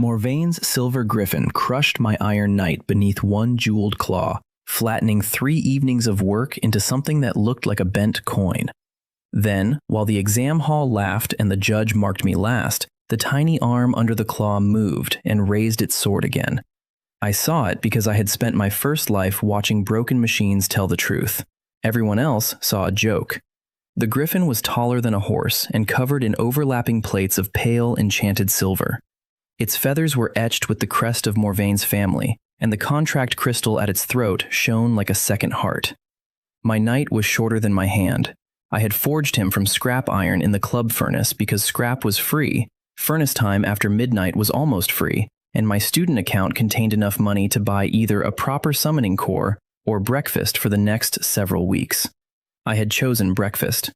Morvaine's silver griffin crushed my iron knight beneath one jeweled claw, flattening 3 evenings of work into something that looked like a bent coin. Then, while the exam hall laughed and the judge marked me last, the tiny arm under the claw moved and raised its sword again. I saw it because I had spent my first life watching broken machines tell the truth. Everyone else saw a joke. The griffin was taller than a horse and covered in overlapping plates of pale, enchanted silver. Its feathers were etched with the crest of Morvaine's family, and the contract crystal at its throat shone like a second heart. My knight was shorter than my hand. I had forged him from scrap iron in the club furnace because scrap was free, furnace time after midnight was almost free, and my student account contained enough money to buy either a proper summoning core or breakfast for the next several weeks. I had chosen breakfast.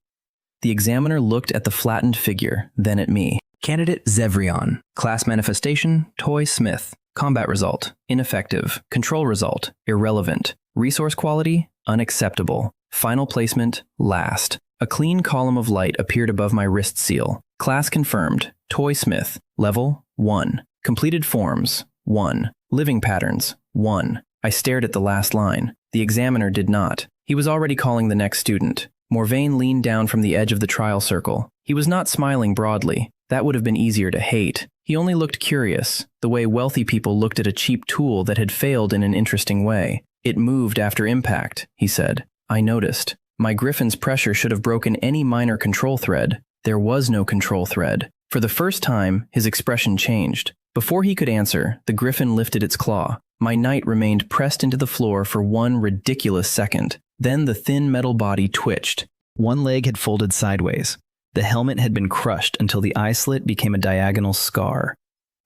The examiner looked at the flattened figure, then at me. Candidate Zevrion. Class manifestation, Toy Smith. Combat result, ineffective. Control result, irrelevant. Resource quality, unacceptable. Final placement, last. A clean column of light appeared above my wrist seal. Class confirmed, Toy Smith. Level, 1. Completed forms, 1. Living patterns, 1. I stared at the last line. The examiner did not. He was already calling the next student. Morvaine leaned down from the edge of the trial circle. He was not smiling broadly. That would have been easier to hate. He only looked curious, the way wealthy people looked at a cheap tool that had failed in an interesting way. It moved after impact, he said. I noticed. My griffin's pressure should have broken any minor control thread. There was no control thread. For the first time, his expression changed. Before he could answer, the griffin lifted its claw. My knight remained pressed into the floor for one ridiculous second. Then the thin metal body twitched. One leg had folded sideways. The helmet had been crushed until the eye slit became a diagonal scar.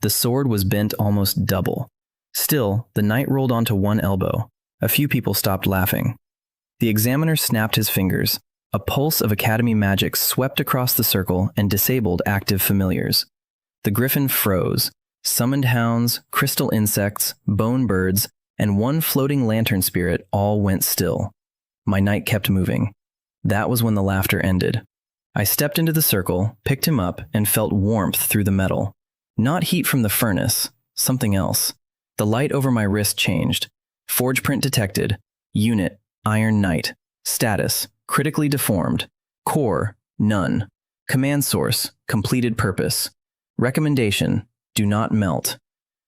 The sword was bent almost double. Still, the knight rolled onto one elbow. A few people stopped laughing. The examiner snapped his fingers. A pulse of academy magic swept across the circle and disabled active familiars. The griffin froze. Summoned hounds, crystal insects, bone birds, and one floating lantern spirit all went still. My knight kept moving. That was when the laughter ended. I stepped into the circle, picked him up, and felt warmth through the metal. Not heat from the furnace, something else. The light over my wrist changed. Forge print detected. Unit, Iron Knight. Status, critically deformed. Core, none. Command source, completed purpose. Recommendation, do not melt.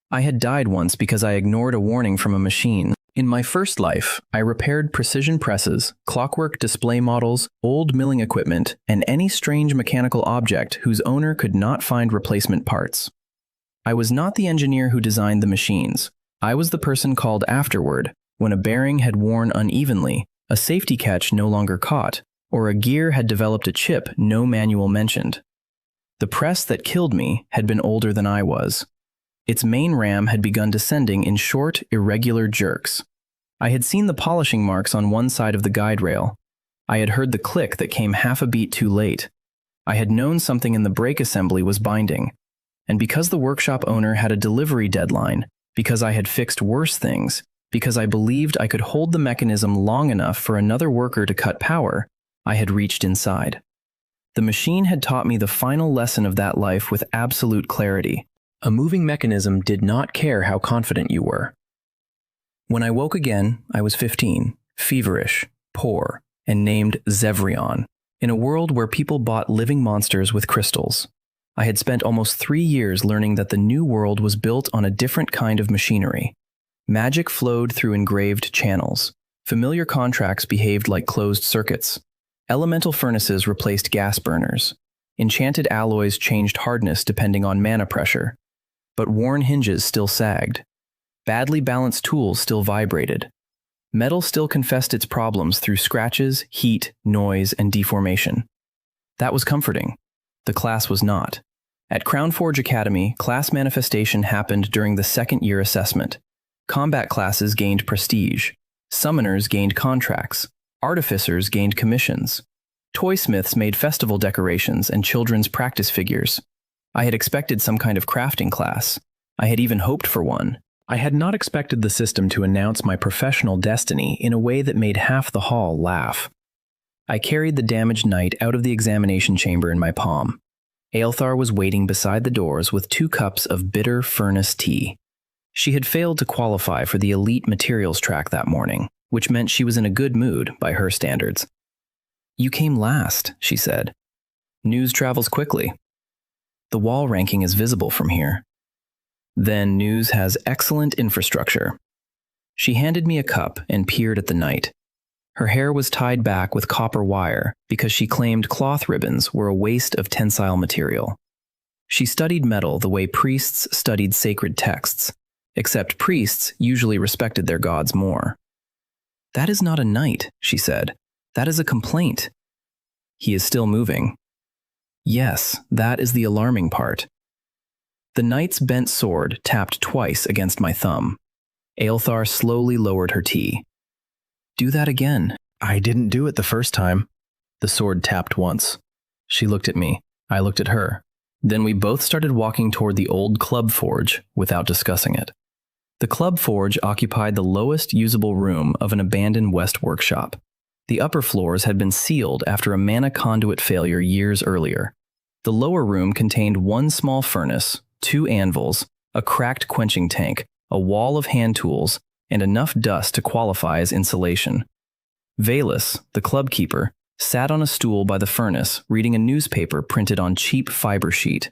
I had died once because I ignored a warning from a machine. In my first life, I repaired precision presses, clockwork display models, old milling equipment, and any strange mechanical object whose owner could not find replacement parts. I was not the engineer who designed the machines. I was the person called afterward when a bearing had worn unevenly, a safety catch no longer caught, or a gear had developed a chip no manual mentioned. The press that killed me had been older than I was. Its main ram had begun descending in short, irregular jerks. I had seen the polishing marks on one side of the guide rail. I had heard the click that came half a beat too late. I had known something in the brake assembly was binding. And because the workshop owner had a delivery deadline, because I had fixed worse things, because I believed I could hold the mechanism long enough for another worker to cut power, I had reached inside. The machine had taught me the final lesson of that life with absolute clarity. A moving mechanism did not care how confident you were. When I woke again, I was 15, feverish, poor, and named Zevrion, in a world where people bought living monsters with crystals. I had spent almost 3 years learning that the new world was built on a different kind of machinery. Magic flowed through engraved channels. Familiar contracts behaved like closed circuits. Elemental furnaces replaced gas burners. Enchanted alloys changed hardness depending on mana pressure. But worn hinges still sagged. Badly balanced tools still vibrated. Metal still confessed its problems through scratches, heat, noise, and deformation. That was comforting. The class was not. At Crown Forge Academy, class manifestation happened during the second-year assessment. Combat classes gained prestige. Summoners gained contracts. Artificers gained commissions. Toysmiths made festival decorations and children's practice figures. I had expected some kind of crafting class. I had even hoped for one. I had not expected the system to announce my professional destiny in a way that made half the hall laugh. I carried the damaged knight out of the examination chamber in my palm. Aelthar was waiting beside the doors with 2 cups of bitter furnace tea. She had failed to qualify for the elite materials track that morning, which meant she was in a good mood by her standards. "You came last," she said. "News travels quickly. The wall ranking is visible from here. Then news has excellent infrastructure." She handed me a cup and peered at the knight. Her hair was tied back with copper wire because she claimed cloth ribbons were a waste of tensile material. She studied metal the way priests studied sacred texts, except priests usually respected their gods more. "That is not a knight," she said. "That is a complaint." "He is still moving." "Yes, that is the alarming part." The knight's bent sword tapped twice against my thumb. Aelthar slowly lowered her tea. "Do that again." "I didn't do it the first time." The sword tapped once. She looked at me. I looked at her. Then we both started walking toward the old club forge without discussing it. The club forge occupied the lowest usable room of an abandoned west workshop. The upper floors had been sealed after a mana conduit failure years earlier. The lower room contained 1 small furnace, 2 anvils, a cracked quenching tank, a wall of hand tools, and enough dust to qualify as insulation. Valus, the club keeper, sat on a stool by the furnace reading a newspaper printed on cheap fiber sheet.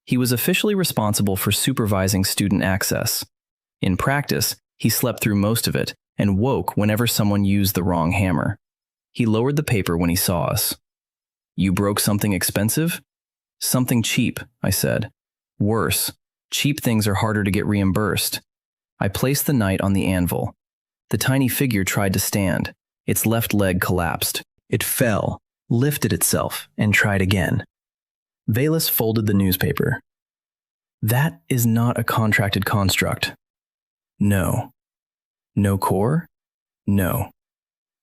He was officially responsible for supervising student access. In practice, he slept through most of it and woke whenever someone used the wrong hammer. He lowered the paper when he saw us. "You broke something expensive?" "Something cheap," I said. "Worse, cheap things are harder to get reimbursed." I placed the knight on the anvil. The tiny figure tried to stand. Its left leg collapsed. It fell, lifted itself, and tried again. Valus folded the newspaper. "That is not a contracted construct." "No." "No core?" "No."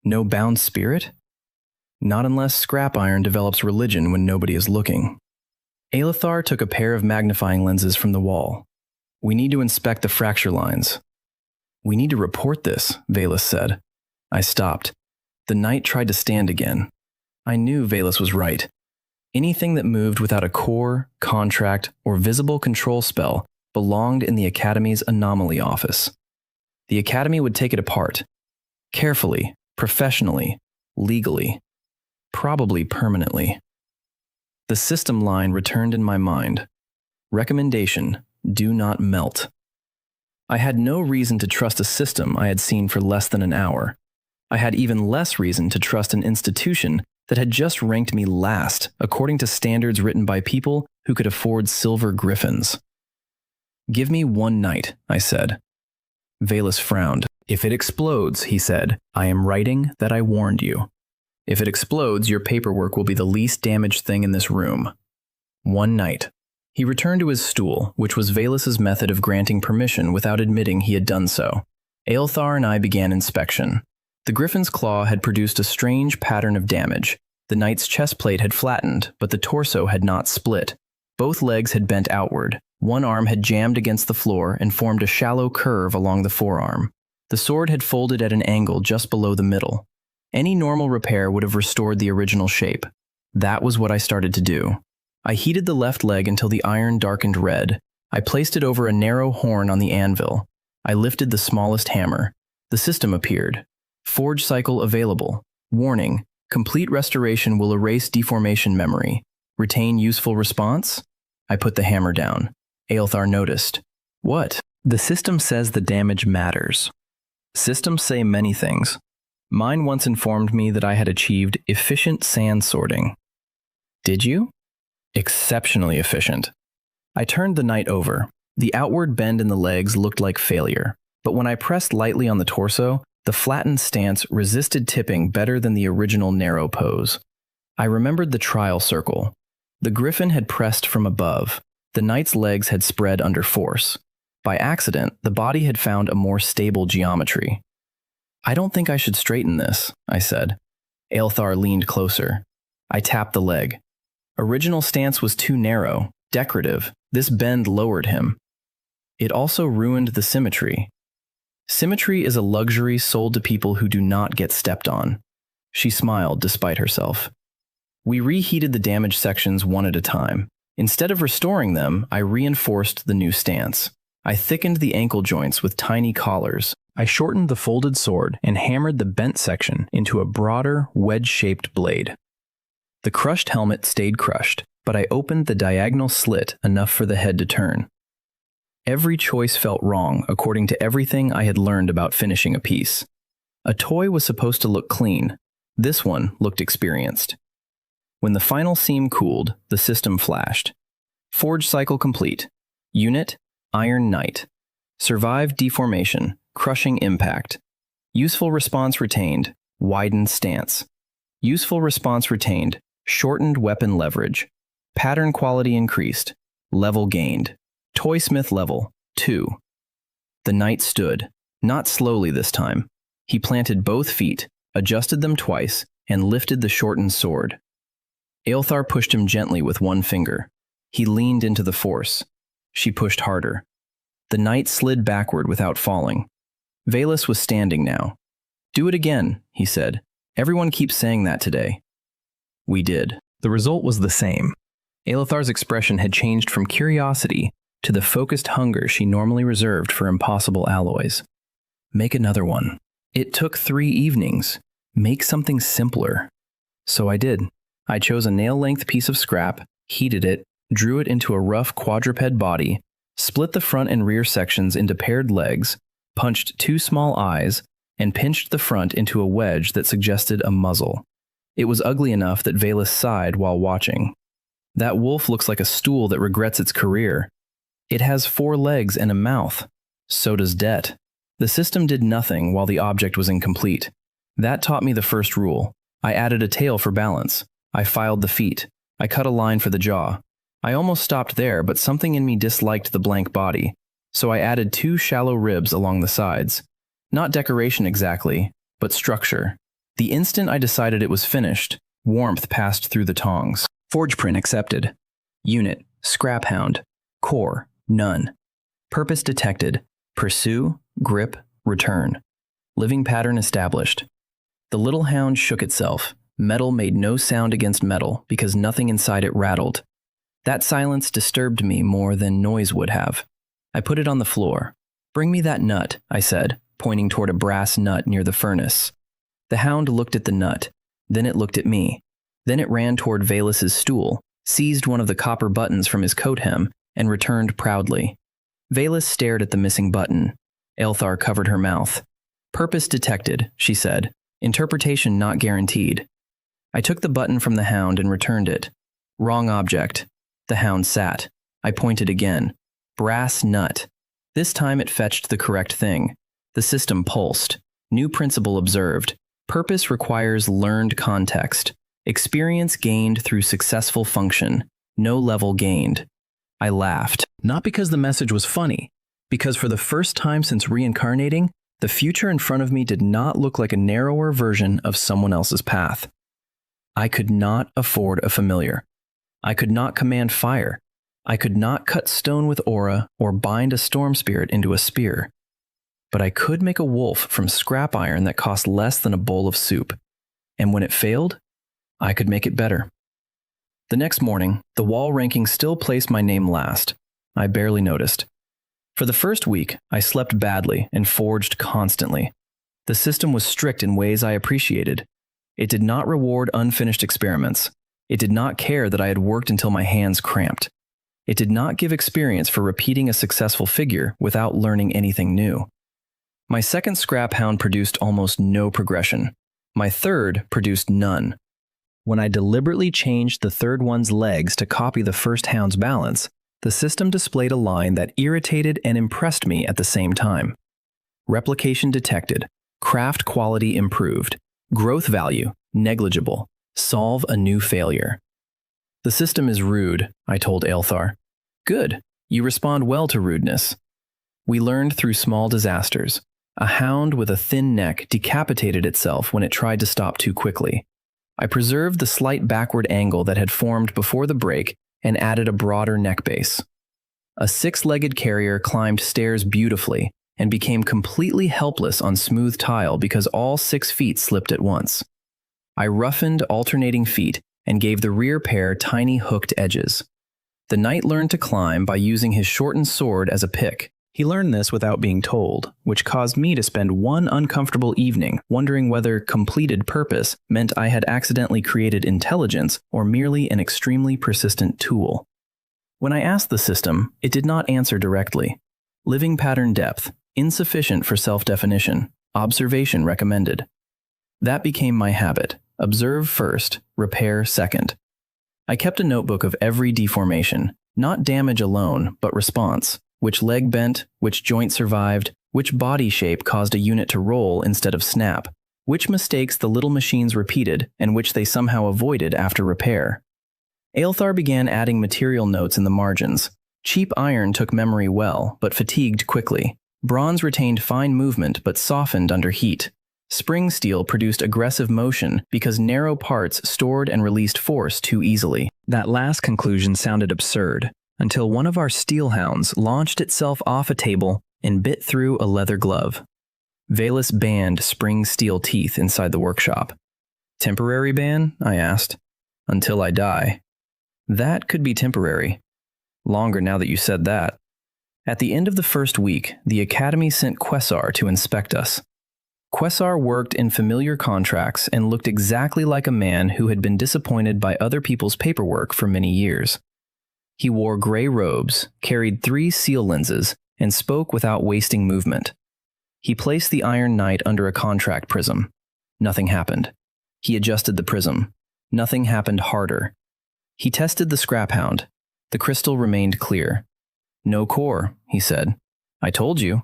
"No bound spirit?" "Not unless scrap iron develops religion when nobody is looking." Aelthar took a pair of magnifying lenses from the wall. "We need to inspect the fracture lines." "We need to report this," Valus said. I stopped. The knight tried to stand again. I knew Valus was right. Anything that moved without a core, contract, or visible control spell belonged in the Academy's anomaly office. The Academy would take it apart. Carefully, professionally, legally. Probably permanently. The system line returned in my mind. Recommendation: do not melt. I had no reason to trust a system I had seen for less than an hour. I had even less reason to trust an institution that had just ranked me last according to standards written by people who could afford silver griffins. "Give me 1 night," I said. Valus frowned. "If it explodes," he said, "I am writing that I warned you. If it explodes, your paperwork will be the least damaged thing in this room. 1 night. He returned to his stool, which was Valus's method of granting permission without admitting he had done so. Aelthar and I began inspection. The griffin's claw had produced a strange pattern of damage. The knight's chest plate had flattened, but the torso had not split. Both legs had bent outward. One arm had jammed against the floor and formed a shallow curve along the forearm. The sword had folded at an angle just below the middle. Any normal repair would have restored the original shape. That was what I started to do. I heated the left leg until the iron darkened red. I placed it over a narrow horn on the anvil. I lifted the smallest hammer. The system appeared. Forge cycle available. Warning: complete restoration will erase deformation memory. Retain useful response? I put the hammer down. Aelthar noticed. "What?" "The system says the damage matters." Systems say many things. Mine once informed me that I had achieved efficient sand sorting. Did you? Exceptionally efficient. I turned the knight over. The outward bend in the legs looked like failure, but when I pressed lightly on the torso, the flattened stance resisted tipping better than the original narrow pose. I remembered the trial circle. The griffin had pressed from above. The knight's legs had spread under force. By accident, the body had found a more stable geometry. "I don't think I should straighten this," I said. Aelthar leaned closer. I tapped the leg. Original stance was too narrow, decorative. This bend lowered him. It also ruined the symmetry. Symmetry is a luxury sold to people who do not get stepped on. She smiled despite herself. We reheated the damaged sections one at a time. Instead of restoring them, I reinforced the new stance. I thickened the ankle joints with tiny collars. I shortened the folded sword and hammered the bent section into a broader, wedge-shaped blade. The crushed helmet stayed crushed, but I opened the diagonal slit enough for the head to turn. Every choice felt wrong according to everything I had learned about finishing a piece. A toy was supposed to look clean. This one looked experienced. When the final seam cooled, the system flashed. Forge cycle complete. Unit, Iron Knight. Survive deformation, crushing impact. Useful response retained, widened stance. Useful response retained, shortened weapon leverage. Pattern quality increased, level gained. Toysmith level, 2. The knight stood, not slowly this time. He planted both feet, adjusted them twice, and lifted the shortened sword. Aelthar pushed him gently with one finger. He leaned into the force. She pushed harder. The knight slid backward without falling. Valus was standing now. "Do it again," he said. "Everyone keeps saying that today." We did. The result was the same. Aelthar's expression had changed from curiosity to the focused hunger she normally reserved for impossible alloys. "Make another one." "It took 3 evenings. Make something simpler." So I did. I chose a nail-length piece of scrap, heated it, drew it into a rough quadruped body, split the front and rear sections into paired legs, punched 2 small eyes, and pinched the front into a wedge that suggested a muzzle. It was ugly enough that Valus sighed while watching. "That wolf looks like a stool that regrets its career. It has 4 legs and a mouth. So does Det." The system did nothing while the object was incomplete. That taught me the first rule. I added a tail for balance. I filed the feet. I cut a line for the jaw. I almost stopped there, but something in me disliked the blank body, so I added 2 shallow ribs along the sides. Not decoration exactly, but structure. The instant I decided it was finished, warmth passed through the tongs. Forge print accepted. Unit, Scrap Hound. Core, none. Purpose detected. Pursue, grip, return. Living pattern established. The little hound shook itself. Metal made no sound against metal because nothing inside it rattled. That silence disturbed me more than noise would have. I put it on the floor. "Bring me that nut," I said, pointing toward a brass nut near the furnace. The hound looked at the nut. Then it looked at me. Then it ran toward Valus's stool, seized one of the copper buttons from his coat hem, and returned proudly. Valus stared at the missing button. Aelthar covered her mouth. "Purpose detected," she said. "Interpretation not guaranteed." I took the button from the hound and returned it. "Wrong object." The hound sat. I pointed again. "Brass nut." This time it fetched the correct thing. The system pulsed. New principle observed. Purpose requires learned context. Experience gained through successful function. No level gained. I laughed. Not because the message was funny. Because for the first time since reincarnating, the future in front of me did not look like a narrower version of someone else's path. I could not afford a familiar. I could not command fire. I could not cut stone with aura or bind a storm spirit into a spear. But I could make a wolf from scrap iron that cost less than a bowl of soup. And when it failed, I could make it better. The next morning, the wall ranking still placed my name last. I barely noticed. For the first week, I slept badly and forged constantly. The system was strict in ways I appreciated. It did not reward unfinished experiments. It did not care that I had worked until my hands cramped. It did not give experience for repeating a successful figure without learning anything new. My second scrap hound produced almost no progression. My third produced none. When I deliberately changed the third one's legs to copy the first hound's balance, the system displayed a line that irritated and impressed me at the same time. Replication detected. Craft quality improved. Growth value negligible. Solve a new failure. "The system is rude," I told Aelthar. "Good. You respond well to rudeness." We learned through small disasters. A hound with a thin neck decapitated itself when it tried to stop too quickly. I preserved the slight backward angle that had formed before the break and added a broader neck base. A 6-legged carrier climbed stairs beautifully and became completely helpless on smooth tile because all 6 feet slipped at once. I roughened alternating feet and gave the rear pair tiny hooked edges. The knight learned to climb by using his shortened sword as a pick. He learned this without being told, which caused me to spend one uncomfortable evening wondering whether completed purpose meant I had accidentally created intelligence or merely an extremely persistent tool. When I asked the system, it did not answer directly. Living pattern depth, insufficient for self-definition, observation recommended. That became my habit. Observe first, repair second. I kept a notebook of every deformation, not damage alone, but response. Which leg bent, which joint survived, which body shape caused a unit to roll instead of snap, which mistakes the little machines repeated and which they somehow avoided after repair. Aelthar began adding material notes in the margins. Cheap iron took memory well, but fatigued quickly. Bronze retained fine movement but softened under heat. Spring steel produced aggressive motion because narrow parts stored and released force too easily. That last conclusion sounded absurd, until one of our steel hounds launched itself off a table and bit through a leather glove. Valus banned spring steel teeth inside the workshop. Temporary ban? I asked. Until I die. That could be temporary. Longer now that you said that. At the end of the first week, the Academy sent Quessar to inspect us. Quessar worked in familiar contracts and looked exactly like a man who had been disappointed by other people's paperwork for many years. He wore gray robes, carried 3 seal lenses, and spoke without wasting movement. He placed the Iron Knight under a contract prism. Nothing happened. He adjusted the prism. Nothing happened harder. He tested the scrap hound. The crystal remained clear. No core, he said. I told you.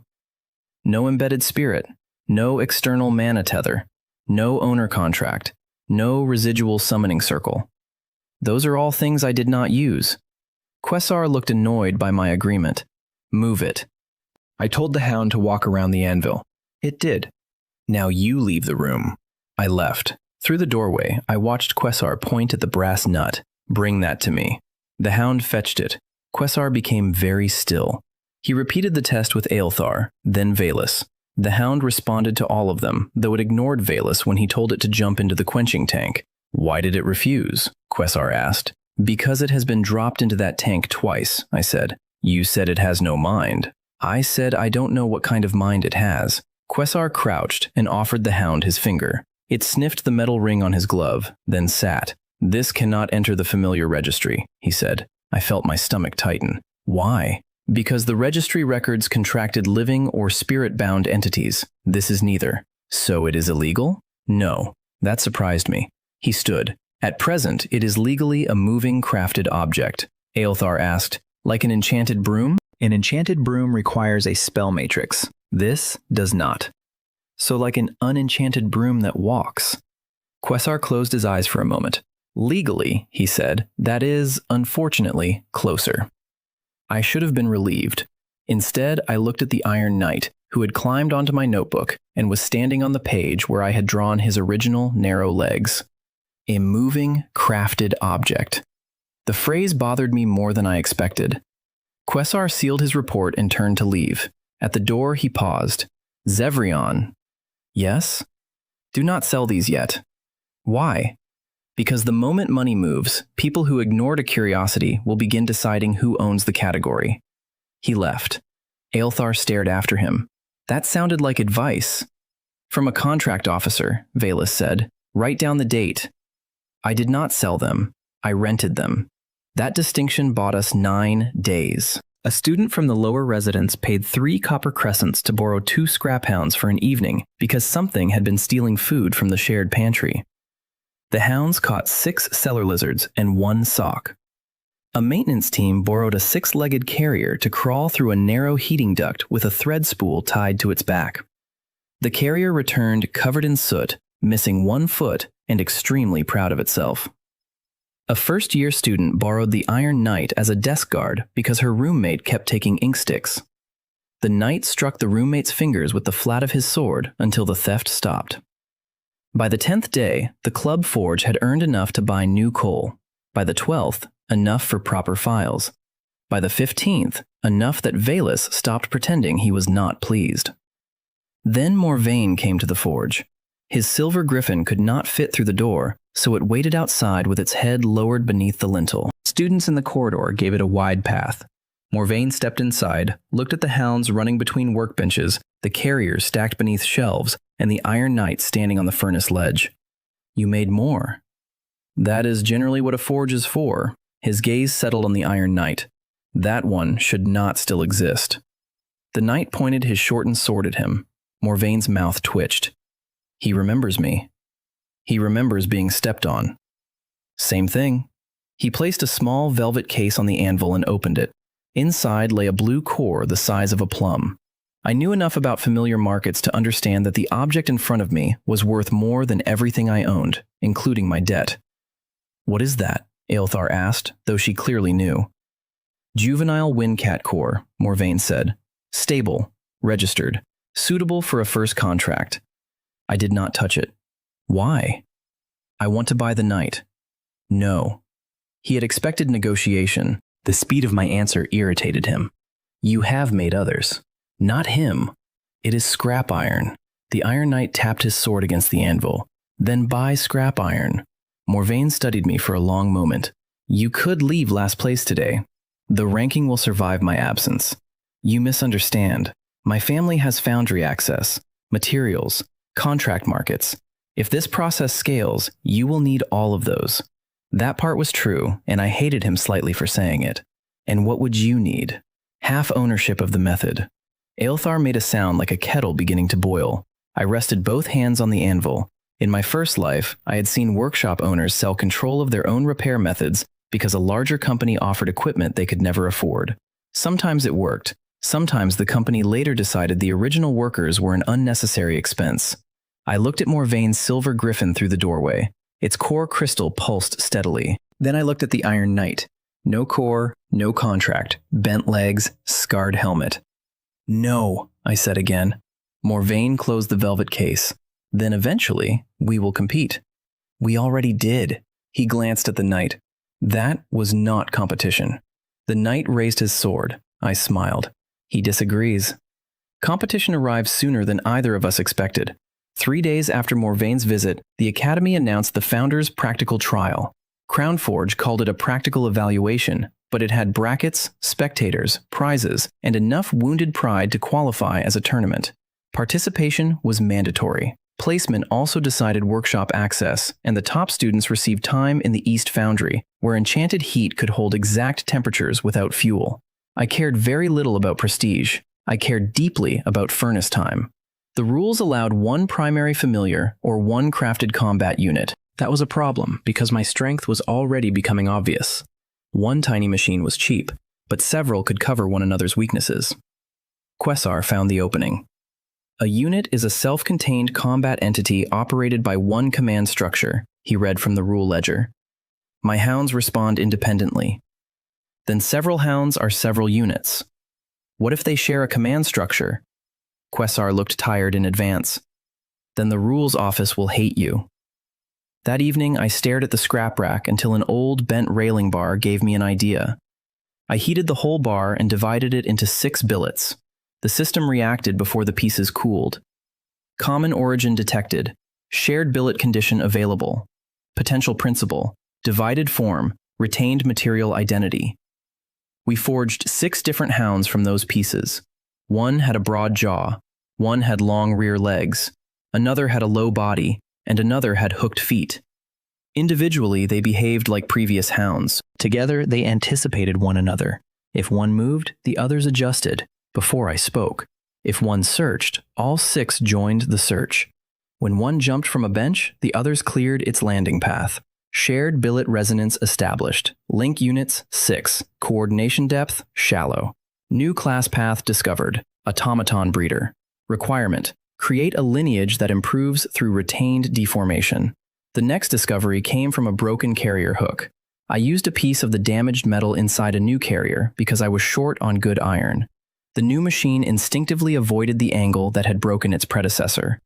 No embedded spirit. No external mana tether. No owner contract. No residual summoning circle. Those are all things I did not use. Quessar looked annoyed by my agreement. Move it. I told the hound to walk around the anvil. It did. Now you leave the room. I left. Through the doorway, I watched Quessar point at the brass nut. Bring that to me. The hound fetched it. Quessar became very still. He repeated the test with Aelthar, then Valus. The hound responded to all of them, though it ignored Valus when he told it to jump into the quenching tank. Why did it refuse? Quessar asked. Because it has been dropped into that tank twice, I said. You said it has no mind. I said I don't know what kind of mind it has. Quessar crouched and offered the hound his finger. It sniffed the metal ring on his glove, then sat. This cannot enter the familiar registry, he said. I felt my stomach tighten. Why? Because the registry records contracted living or spirit-bound entities. This is neither. So it is illegal? No. That surprised me. He stood. At present, it is legally a moving crafted object. Aelthar asked, like an enchanted broom? An enchanted broom requires a spell matrix. This does not. So like an unenchanted broom that walks. Quessar closed his eyes for a moment. Legally, he said, that is, unfortunately, closer. I should have been relieved. Instead, I looked at the Iron Knight, who had climbed onto my notebook and was standing on the page where I had drawn his original narrow legs. A moving, crafted object. The phrase bothered me more than I expected. Quessar sealed his report and turned to leave. At the door, he paused. Zevrion. Yes? Do not sell these yet. Why? Because the moment money moves, people who ignored a curiosity will begin deciding who owns the category. He left. Aelthar stared after him. That sounded like advice. From a contract officer, Valus said. Write down the date. I did not sell them. I rented them. That distinction bought us 9 days. A student from the lower residence paid 3 copper crescents to borrow 2 scrap hounds for an evening because something had been stealing food from the shared pantry. The hounds caught 6 cellar lizards and 1 sock. A maintenance team borrowed a 6-legged carrier to crawl through a narrow heating duct with a thread spool tied to its back. The carrier returned covered in soot, missing 1 foot, and extremely proud of itself. A first-year student borrowed the Iron Knight as a desk guard because her roommate kept taking ink sticks. The knight struck the roommate's fingers with the flat of his sword until the theft stopped. By the 10th day, the club forge had earned enough to buy new coal. By the 12th, enough for proper files. By the 15th, enough that Valus stopped pretending he was not pleased. Then Morvain came to the forge. His silver griffin could not fit through the door, so it waited outside with its head lowered beneath the lintel. Students in the corridor gave it a wide path. Morvain stepped inside, looked at the hounds running between workbenches, the carriers stacked beneath shelves, and the Iron Knight standing on the furnace ledge. You made more. That is generally what a forge is for. His gaze settled on the Iron Knight. That one should not still exist. The knight pointed his shortened sword at him. Morvain's mouth twitched. He remembers me. He remembers being stepped on. Same thing. He placed a small velvet case on the anvil and opened it. Inside lay a blue core the size of a plum. I knew enough about familiar markets to understand that the object in front of me was worth more than everything I owned, including my debt. What is that? Aelthar asked, though she clearly knew. Juvenile Windcat Core, Morvain said. Stable, registered, suitable for a first contract. I did not touch it. Why? I want to buy the knight. No. He had expected negotiation. The speed of my answer irritated him. You have made others. Not him. It is scrap iron. The Iron Knight tapped his sword against the anvil. Then buy scrap iron. Morvain studied me for a long moment. You could leave last place today. The ranking will survive my absence. You misunderstand. My family has foundry access, materials, contract markets. If this process scales, you will need all of those. That part was true, and I hated him slightly for saying it. And what would you need? Half ownership of the method. Aelthar made a sound like a kettle beginning to boil. I rested both hands on the anvil. In my first life, I had seen workshop owners sell control of their own repair methods because a larger company offered equipment they could never afford. Sometimes it worked. Sometimes the company later decided the original workers were an unnecessary expense. I looked at Morvain's silver griffin through the doorway. Its core crystal pulsed steadily. Then I looked at the Iron Knight. No core, no contract, bent legs, scarred helmet. No, I said again. Morvain closed the velvet case. Then eventually, we will compete. We already did. He glanced at the knight. That was not competition. The knight raised his sword. I smiled. He disagrees. Competition arrived sooner than either of us expected. 3 days after Morvain's visit, the Academy announced the Founders' Practical Trial. Crownforge called it a practical evaluation, but it had brackets, spectators, prizes, and enough wounded pride to qualify as a tournament. Participation was mandatory. Placement also decided workshop access, and the top students received time in the East Foundry, where enchanted heat could hold exact temperatures without fuel. I cared very little about prestige. I cared deeply about furnace time. The rules allowed one primary familiar or one crafted combat unit. That was a problem because my strength was already becoming obvious. One tiny machine was cheap, but several could cover one another's weaknesses. Quessar found the opening. A unit is a self-contained combat entity operated by one command structure, he read from the rule ledger. My hounds respond independently. Then several hounds are several units. What if they share a command structure? Quessar looked tired in advance. Then the rules office will hate you. That evening, I stared at the scrap rack until an old bent railing bar gave me an idea. I heated the whole bar and divided it into 6 billets. The system reacted before the pieces cooled. Common origin detected. Shared billet condition available. Potential principle. Divided form. Retained material identity. We forged 6 different hounds from those pieces. One had a broad jaw. One had long rear legs. Another had a low body. And another had hooked feet. Individually, they behaved like previous hounds. Together, they anticipated one another. If one moved, the others adjusted. Before I spoke. If one searched, all 6 joined the search. When one jumped from a bench, the others cleared its landing path. Shared billet resonance established. Link units, 6. Coordination depth, shallow. New class path discovered. Automaton breeder. Requirement. Create a lineage that improves through retained deformation. The next discovery came from a broken carrier hook. I used a piece of the damaged metal inside a new carrier because I was short on good iron. The new machine instinctively avoided the angle that had broken its predecessor.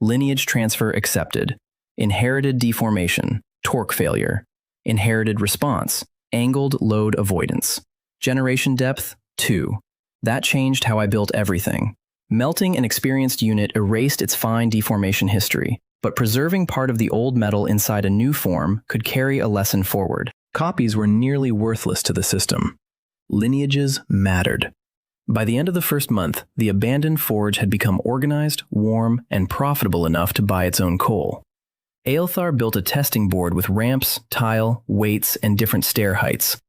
Lineage transfer accepted. Inherited deformation, torque failure. Inherited response, angled load avoidance. Generation depth, 2. That changed how I built everything. Melting an experienced unit erased its fine deformation history, but preserving part of the old metal inside a new form could carry a lesson forward. Copies were nearly worthless to the system. Lineages mattered. By the end of the first month, the abandoned forge had become organized, warm, and profitable enough to buy its own coal. Aelthar built a testing board with ramps, tile, weights, and different stair heights.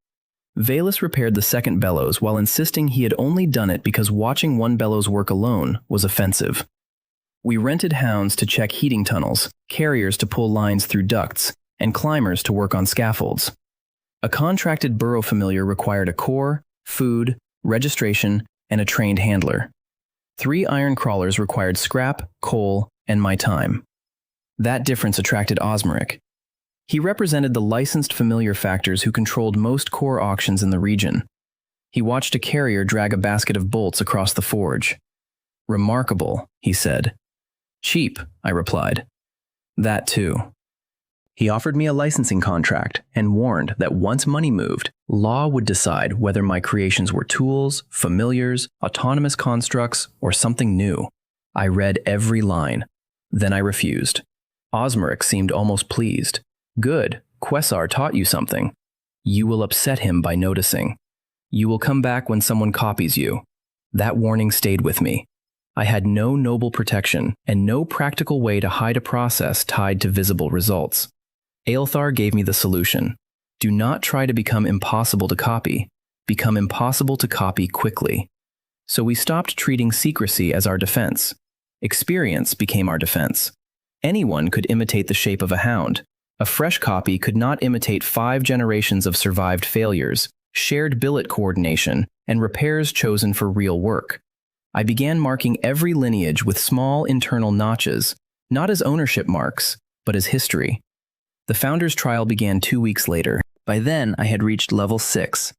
Valus repaired the second bellows while insisting he had only done it because watching one bellows work alone was offensive. We rented hounds to check heating tunnels, carriers to pull lines through ducts, and climbers to work on scaffolds. A contracted burrow familiar required a core, food, registration, and a trained handler. 3 iron crawlers required scrap, coal, and my time. That difference attracted Osmeric. He represented the licensed familiar factors who controlled most core auctions in the region. He watched a carrier drag a basket of bolts across the forge. "Remarkable," he said. "Cheap," I replied. "That too." He offered me a licensing contract and warned that once money moved, law would decide whether my creations were tools, familiars, autonomous constructs, or something new. I read every line. Then I refused. Osmeric seemed almost pleased. "Good, Quesar taught you something. You will upset him by noticing. You will come back when someone copies you." That warning stayed with me. I had no noble protection and no practical way to hide a process tied to visible results. Aelthar gave me the solution. Do not try to become impossible to copy. Become impossible to copy quickly. So we stopped treating secrecy as our defense. Experience became our defense. Anyone could imitate the shape of a hound. A fresh copy could not imitate 5 generations of survived failures, shared billet coordination, and repairs chosen for real work. I began marking every lineage with small internal notches, not as ownership marks, but as history. The Founder's Trial began 2 weeks later. By then, I had reached level 6.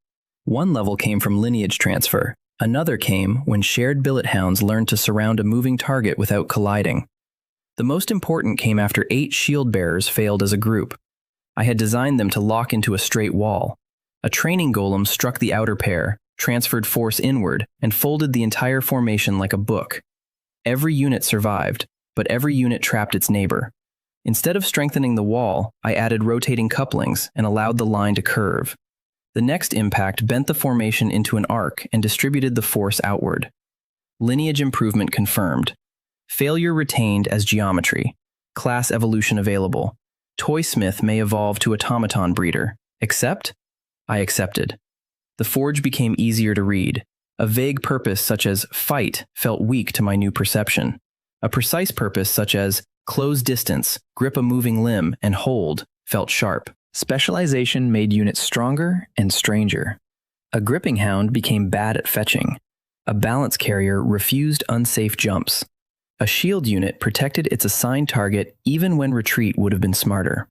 One level came from lineage transfer. Another came when shared billet hounds learned to surround a moving target without colliding. The most important came after 8 shield bearers failed as a group. I had designed them to lock into a straight wall. A training golem struck the outer pair, transferred force inward, and folded the entire formation like a book. Every unit survived, but every unit trapped its neighbor. Instead of strengthening the wall, I added rotating couplings and allowed the line to curve. The next impact bent the formation into an arc and distributed the force outward. Lineage improvement confirmed. Failure retained as geometry. Class evolution available. Toysmith may evolve to automaton breeder. Accept? I accepted. The forge became easier to read. A vague purpose such as fight felt weak to my new perception. A precise purpose such as close distance, grip a moving limb, and hold felt sharp. Specialization made units stronger and stranger. A gripping hound became bad at fetching. A balance carrier refused unsafe jumps. A shield unit protected its assigned target even when retreat would have been smarter.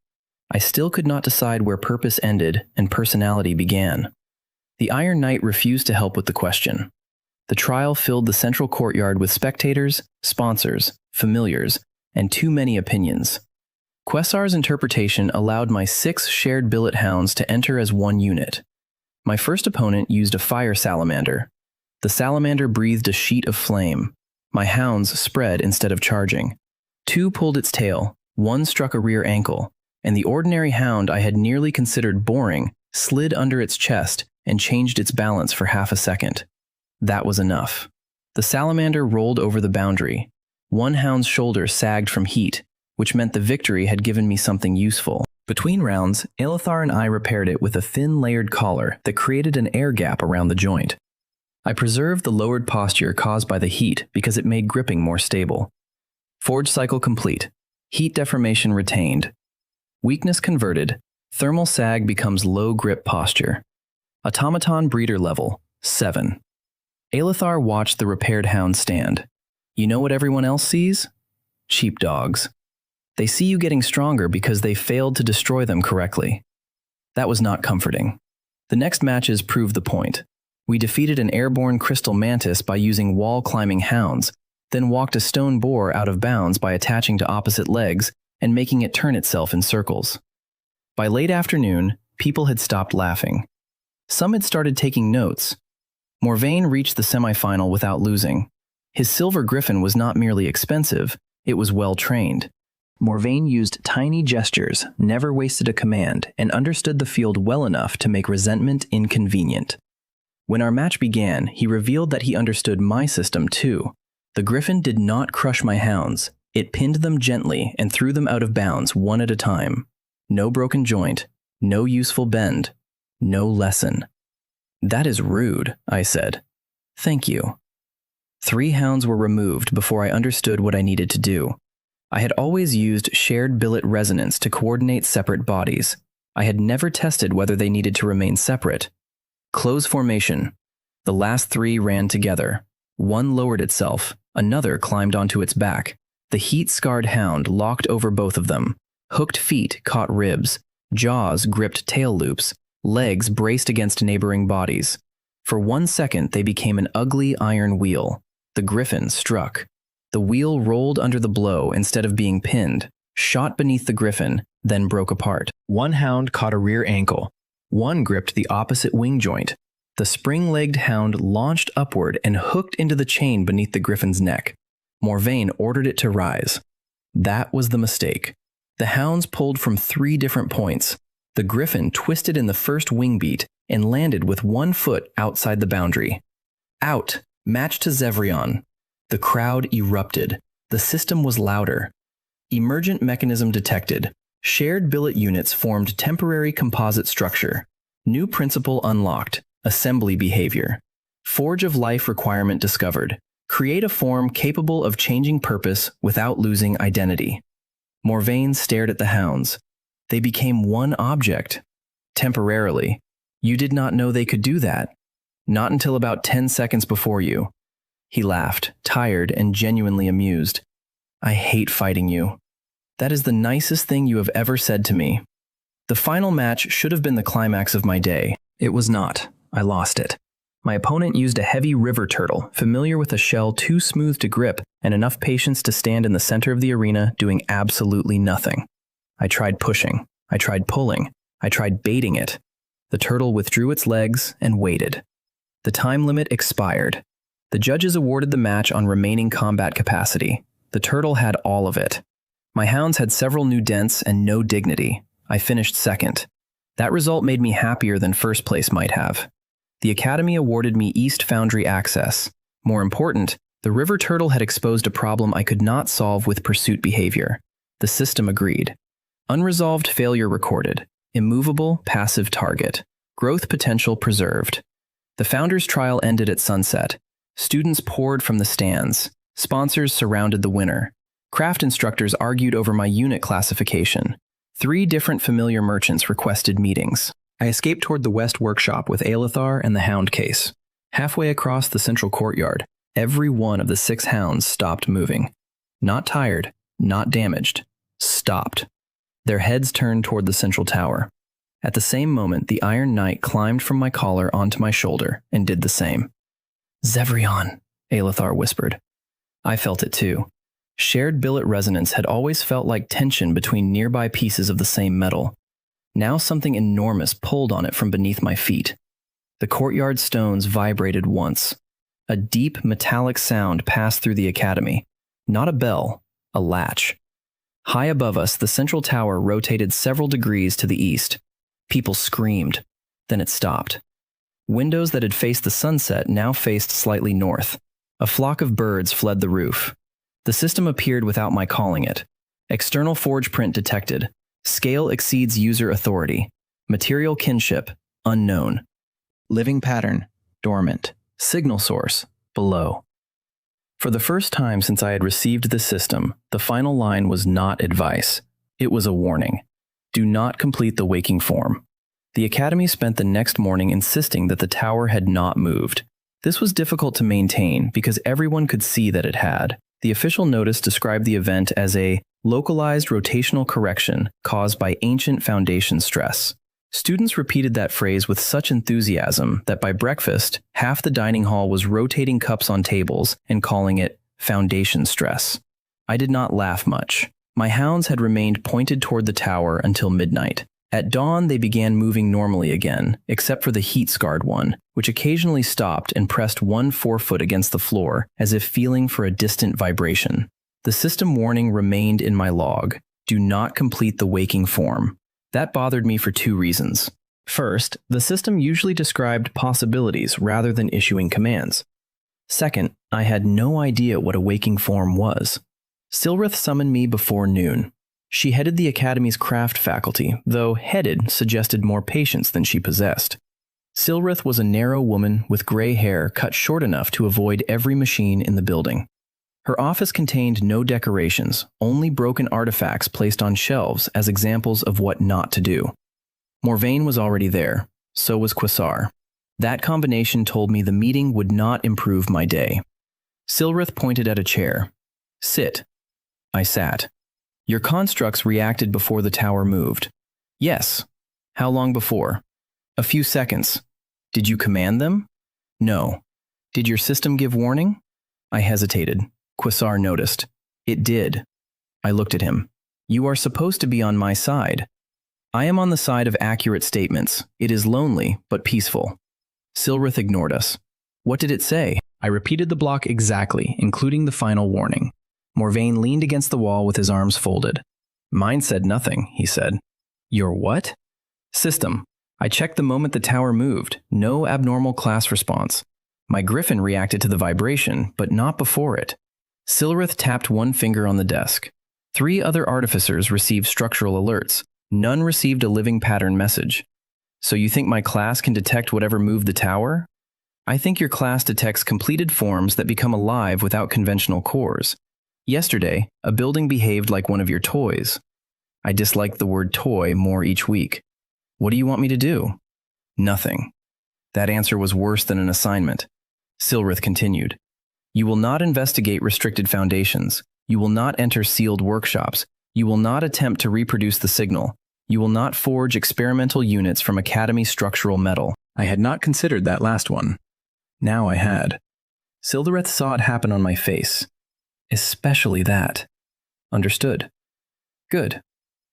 I still could not decide where purpose ended and personality began. The Iron Knight refused to help with the question. The trial filled the central courtyard with spectators, sponsors, familiars, and too many opinions. Quesar's interpretation allowed my 6 shared billet hounds to enter as one unit. My first opponent used a fire salamander. The salamander breathed a sheet of flame. My hounds spread instead of charging. 2 pulled its tail, 1 struck a rear ankle, and the ordinary hound I had nearly considered boring slid under its chest and changed its balance for half a second. That was enough. The salamander rolled over the boundary. One hound's shoulder sagged from heat, which meant the victory had given me something useful. Between rounds, Aelthar and I repaired it with a thin layered collar that created an air gap around the joint. I preserved the lowered posture caused by the heat because it made gripping more stable. Forge cycle complete. Heat deformation retained. Weakness converted. Thermal sag becomes low grip posture. Automaton breeder level, 7. Aelthar watched the repaired hound stand. You know what everyone else sees? Cheap dogs. They see you getting stronger because they failed to destroy them correctly. That was not comforting. The next matches proved the point. We defeated an airborne crystal mantis by using wall-climbing hounds, then walked a stone boar out of bounds by attaching to opposite legs and making it turn itself in circles. By late afternoon, people had stopped laughing. Some had started taking notes. Morvain reached the semifinal without losing. His silver griffin was not merely expensive, it was well trained. Morvain used tiny gestures, never wasted a command, and understood the field well enough to make resentment inconvenient. When our match began, he revealed that he understood my system too. The griffin did not crush my hounds. It pinned them gently and threw them out of bounds one at a time. No broken joint, no useful bend, no lesson. "That is rude," I said. "Thank you." 3 hounds were removed before I understood what I needed to do. I had always used shared billet resonance to coordinate separate bodies. I had never tested whether they needed to remain separate. Close formation. The last 3 ran together. One lowered itself, another climbed onto its back. The heat-scarred hound locked over both of them. Hooked feet caught ribs. Jaws gripped tail loops. Legs braced against neighboring bodies. For 1 second, they became an ugly iron wheel. The griffin struck. The wheel rolled under the blow instead of being pinned, shot beneath the griffin, then broke apart. One hound caught a rear ankle. One gripped the opposite wing joint. The spring-legged hound launched upward and hooked into the chain beneath the griffin's neck. Morvain ordered it to rise. That was the mistake. The hounds pulled from 3 different points. The griffin twisted in the first wing beat and landed with 1 foot outside the boundary. Out! Match to Zevrion. The crowd erupted. The system was louder. Emergent mechanism detected. Shared billet units formed temporary composite structure. New principle unlocked. Assembly behavior. Forge of life requirement discovered. Create a form capable of changing purpose without losing identity. Morvain stared at the hounds. They became one object. Temporarily. You did not know they could do that. Not until about 10 seconds before you. He laughed, tired and genuinely amused. "I hate fighting you. That is the nicest thing you have ever said to me." The final match should have been the climax of my day. It was not. I lost it. My opponent used a heavy river turtle, familiar with a shell too smooth to grip and enough patience to stand in the center of the arena doing absolutely nothing. I tried pushing. I tried pulling. I tried baiting it. The turtle withdrew its legs and waited. The time limit expired. The judges awarded the match on remaining combat capacity. The turtle had all of it. My hounds had several new dents and no dignity. I finished second. That result made me happier than first place might have. The Academy awarded me East Foundry access. More important, the river turtle had exposed a problem I could not solve with pursuit behavior. The system agreed. Unresolved failure recorded. Immovable, passive target. Growth potential preserved. The Founders' trial ended at sunset. Students poured from the stands. Sponsors surrounded the winner. Craft instructors argued over my unit classification. 3 different familiar merchants requested meetings. I escaped toward the West Workshop with Aelithar and the hound case. Halfway across the central courtyard, every one of the 6 hounds stopped moving. Not tired, not damaged. Stopped. Their heads turned toward the central tower. At the same moment, the Iron Knight climbed from my collar onto my shoulder and did the same. "Zevrion," Aelithar whispered. I felt it too. Shared billet resonance had always felt like tension between nearby pieces of the same metal. Now something enormous pulled on it from beneath my feet. The courtyard stones vibrated once. A deep, metallic sound passed through the academy. Not a bell, a latch. High above us, the central tower rotated several degrees to the east. People screamed. Then it stopped. Windows that had faced the sunset now faced slightly north. A flock of birds fled the roof. The system appeared without my calling it. External forge print detected. Scale exceeds user authority. Material kinship, unknown. Living pattern, dormant. Signal source, below. For the first time since I had received the system, the final line was not advice. It was a warning. Do not complete the waking form. The Academy spent the next morning insisting that the tower had not moved. This was difficult to maintain because everyone could see that it had. The official notice described the event as a localized rotational correction caused by ancient foundation stress. Students repeated that phrase with such enthusiasm that by breakfast, half the dining hall was rotating cups on tables and calling it foundation stress. I did not laugh much. My hounds had remained pointed toward the tower until midnight. At dawn, they began moving normally again, except for the heat-scarred one, which occasionally stopped and pressed one forefoot against the floor, as if feeling for a distant vibration. The system warning remained in my log. Do not complete the waking form. That bothered me for two reasons. First, the system usually described possibilities rather than issuing commands. Second, I had no idea what a waking form was. Silrith summoned me before noon. She headed the Academy's craft faculty, though headed suggested more patience than she possessed. Silrith was a narrow woman with gray hair cut short enough to avoid every machine in the building. Her office contained no decorations, only broken artifacts placed on shelves as examples of what not to do. Morvain was already there, so was Quasar. That combination told me the meeting would not improve my day. Silrith pointed at a chair. Sit. I sat. Your constructs reacted before the tower moved. Yes. How long before? A few seconds. Did you command them? No. Did your system give warning? I hesitated. Quasar noticed. It did. I looked at him. You are supposed to be on my side. I am on the side of accurate statements. It is lonely, but peaceful. Silrith ignored us. What did it say? I repeated the block exactly, including the final warning. Morvain leaned against the wall with his arms folded. Mine said nothing, he said. Your what? System. I checked the moment the tower moved. No abnormal class response. My griffin reacted to the vibration, but not before it. Silrith tapped one finger on the desk. 3 other artificers received structural alerts. None received a living pattern message. So you think my class can detect whatever moved the tower? I think your class detects completed forms that become alive without conventional cores. Yesterday, a building behaved like one of your toys. I disliked the word toy more each week. What do you want me to do? Nothing. That answer was worse than an assignment. Silrith continued. You will not investigate restricted foundations. You will not enter sealed workshops. You will not attempt to reproduce the signal. You will not forge experimental units from Academy structural metal. I had not considered that last one. Now I had. Silrith saw it happen on my face. Especially that. Understood. Good.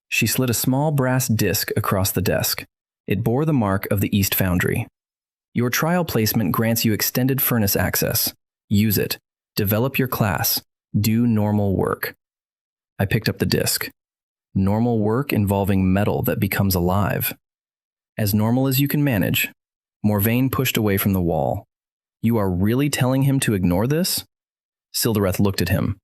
She slid a small brass disc across the desk. It bore the mark of the East Foundry. Your trial placement grants you extended furnace access. Use it. Develop your class. Do normal work. I picked up the disc. Normal work involving metal that becomes alive. As normal as you can manage. Morvain pushed away from the wall. You are really telling him to ignore this? Silrith looked at him.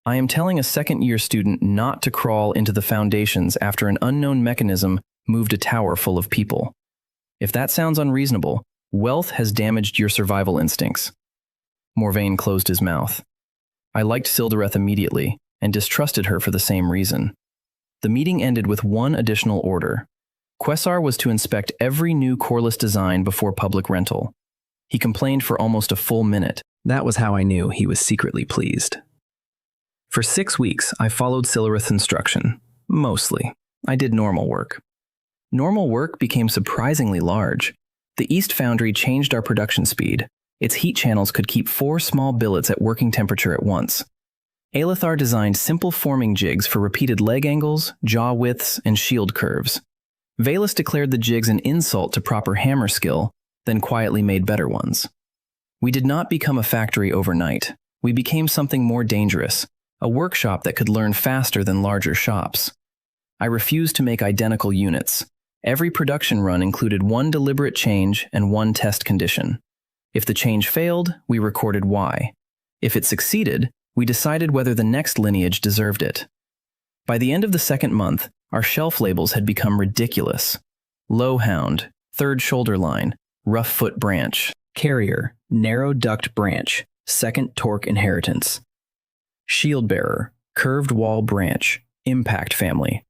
I am telling a second-year student not to crawl into the foundations after an unknown mechanism moved a tower full of people. If that sounds unreasonable, wealth has damaged your survival instincts. Morvain closed his mouth. I liked Silrith immediately and distrusted her for the same reason. The meeting ended with one additional order. Quasar was to inspect every new coreless design before public rental. He complained for almost a full minute. That was how I knew he was secretly pleased. For 6 weeks, I followed Silrith's instruction. Mostly. I did normal work. Normal work became surprisingly large. The East Foundry changed our production speed. Its heat channels could keep 4 small billets at working temperature at once. Alethar designed simple forming jigs for repeated leg angles, jaw widths, and shield curves. Valus declared the jigs an insult to proper hammer skill, then quietly made better ones. We did not become a factory overnight. We became something more dangerous, a workshop that could learn faster than larger shops. I refused to make identical units. Every production run included 1 deliberate change and 1 test condition. If the change failed, we recorded why. If it succeeded, we decided whether the next lineage deserved it. By the end of the 2nd month, our shelf labels had become ridiculous. Lowhound, 3rd shoulder line, rough foot branch. Carrier, narrow duct branch, 2nd torque inheritance. Shield bearer, curved wall branch, impact family.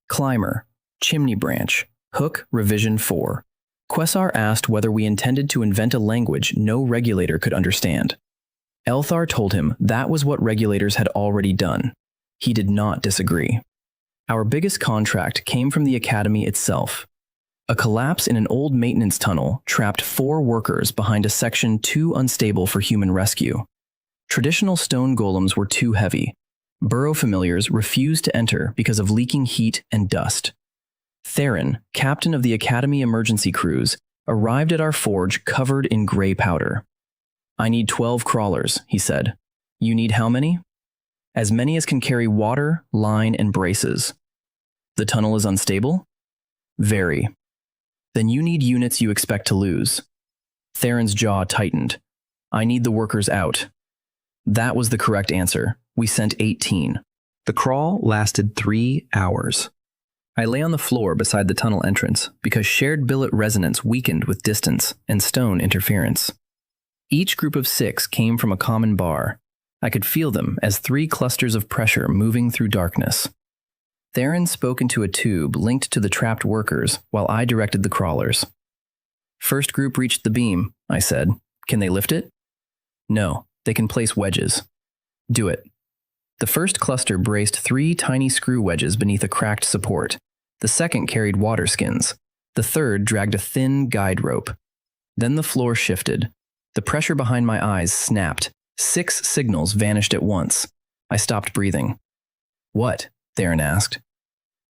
Climber, chimney branch, hook revision 4. Quasar asked whether we intended to invent a language no regulator could understand. Elthar told him that was what regulators had already done. He did not disagree. Our biggest contract came from the Academy itself. A collapse in an old maintenance tunnel trapped 4 workers behind a section too unstable for human rescue. Traditional stone golems were too heavy. Burrow familiars refused to enter because of leaking heat and dust. Theron, captain of the Academy emergency crews, arrived at our forge covered in gray powder. I need 12 crawlers, he said. You need how many? As many as can carry water, line, and braces. The tunnel is unstable? Very. Then you need units you expect to lose. Theron's jaw tightened. I need the workers out. That was the correct answer. We sent 18. The crawl lasted 3 hours. I lay on the floor beside the tunnel entrance because shared billet resonance weakened with distance and stone interference. Each group of 6 came from a common bar. I could feel them as 3 clusters of pressure moving through darkness. Theron spoke into a tube linked to the trapped workers while I directed the crawlers. First group reached the beam, I said. Can they lift it? No, they can place wedges. Do it. The first cluster braced 3 tiny screw wedges beneath a cracked support. The second carried water skins. The third dragged a thin guide rope. Then the floor shifted. The pressure behind my eyes snapped. 6 signals vanished at once. I stopped breathing. What? Theron asked.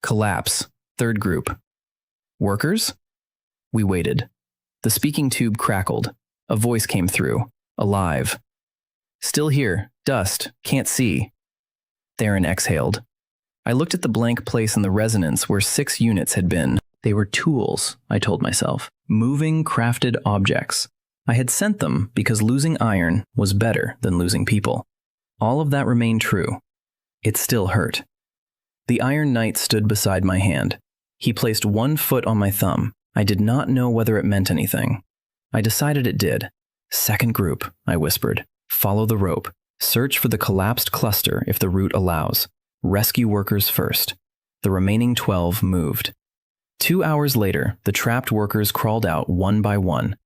Collapse. Third group. Workers? We waited. The speaking tube crackled. A voice came through. Alive. Still here. Dust. Can't see. Theron exhaled. I looked at the blank place in the resonance where 6 units had been. They were tools, I told myself. Moving, crafted objects. I had sent them because losing iron was better than losing people. All of that remained true. It still hurt. The Iron Knight stood beside my hand. He placed 1 foot on my thumb. I did not know whether it meant anything. I decided it did. Second group, I whispered. Follow the rope. Search for the collapsed cluster if the route allows. Rescue workers first. The remaining 12 moved. 2 hours later, the trapped workers crawled out one by one.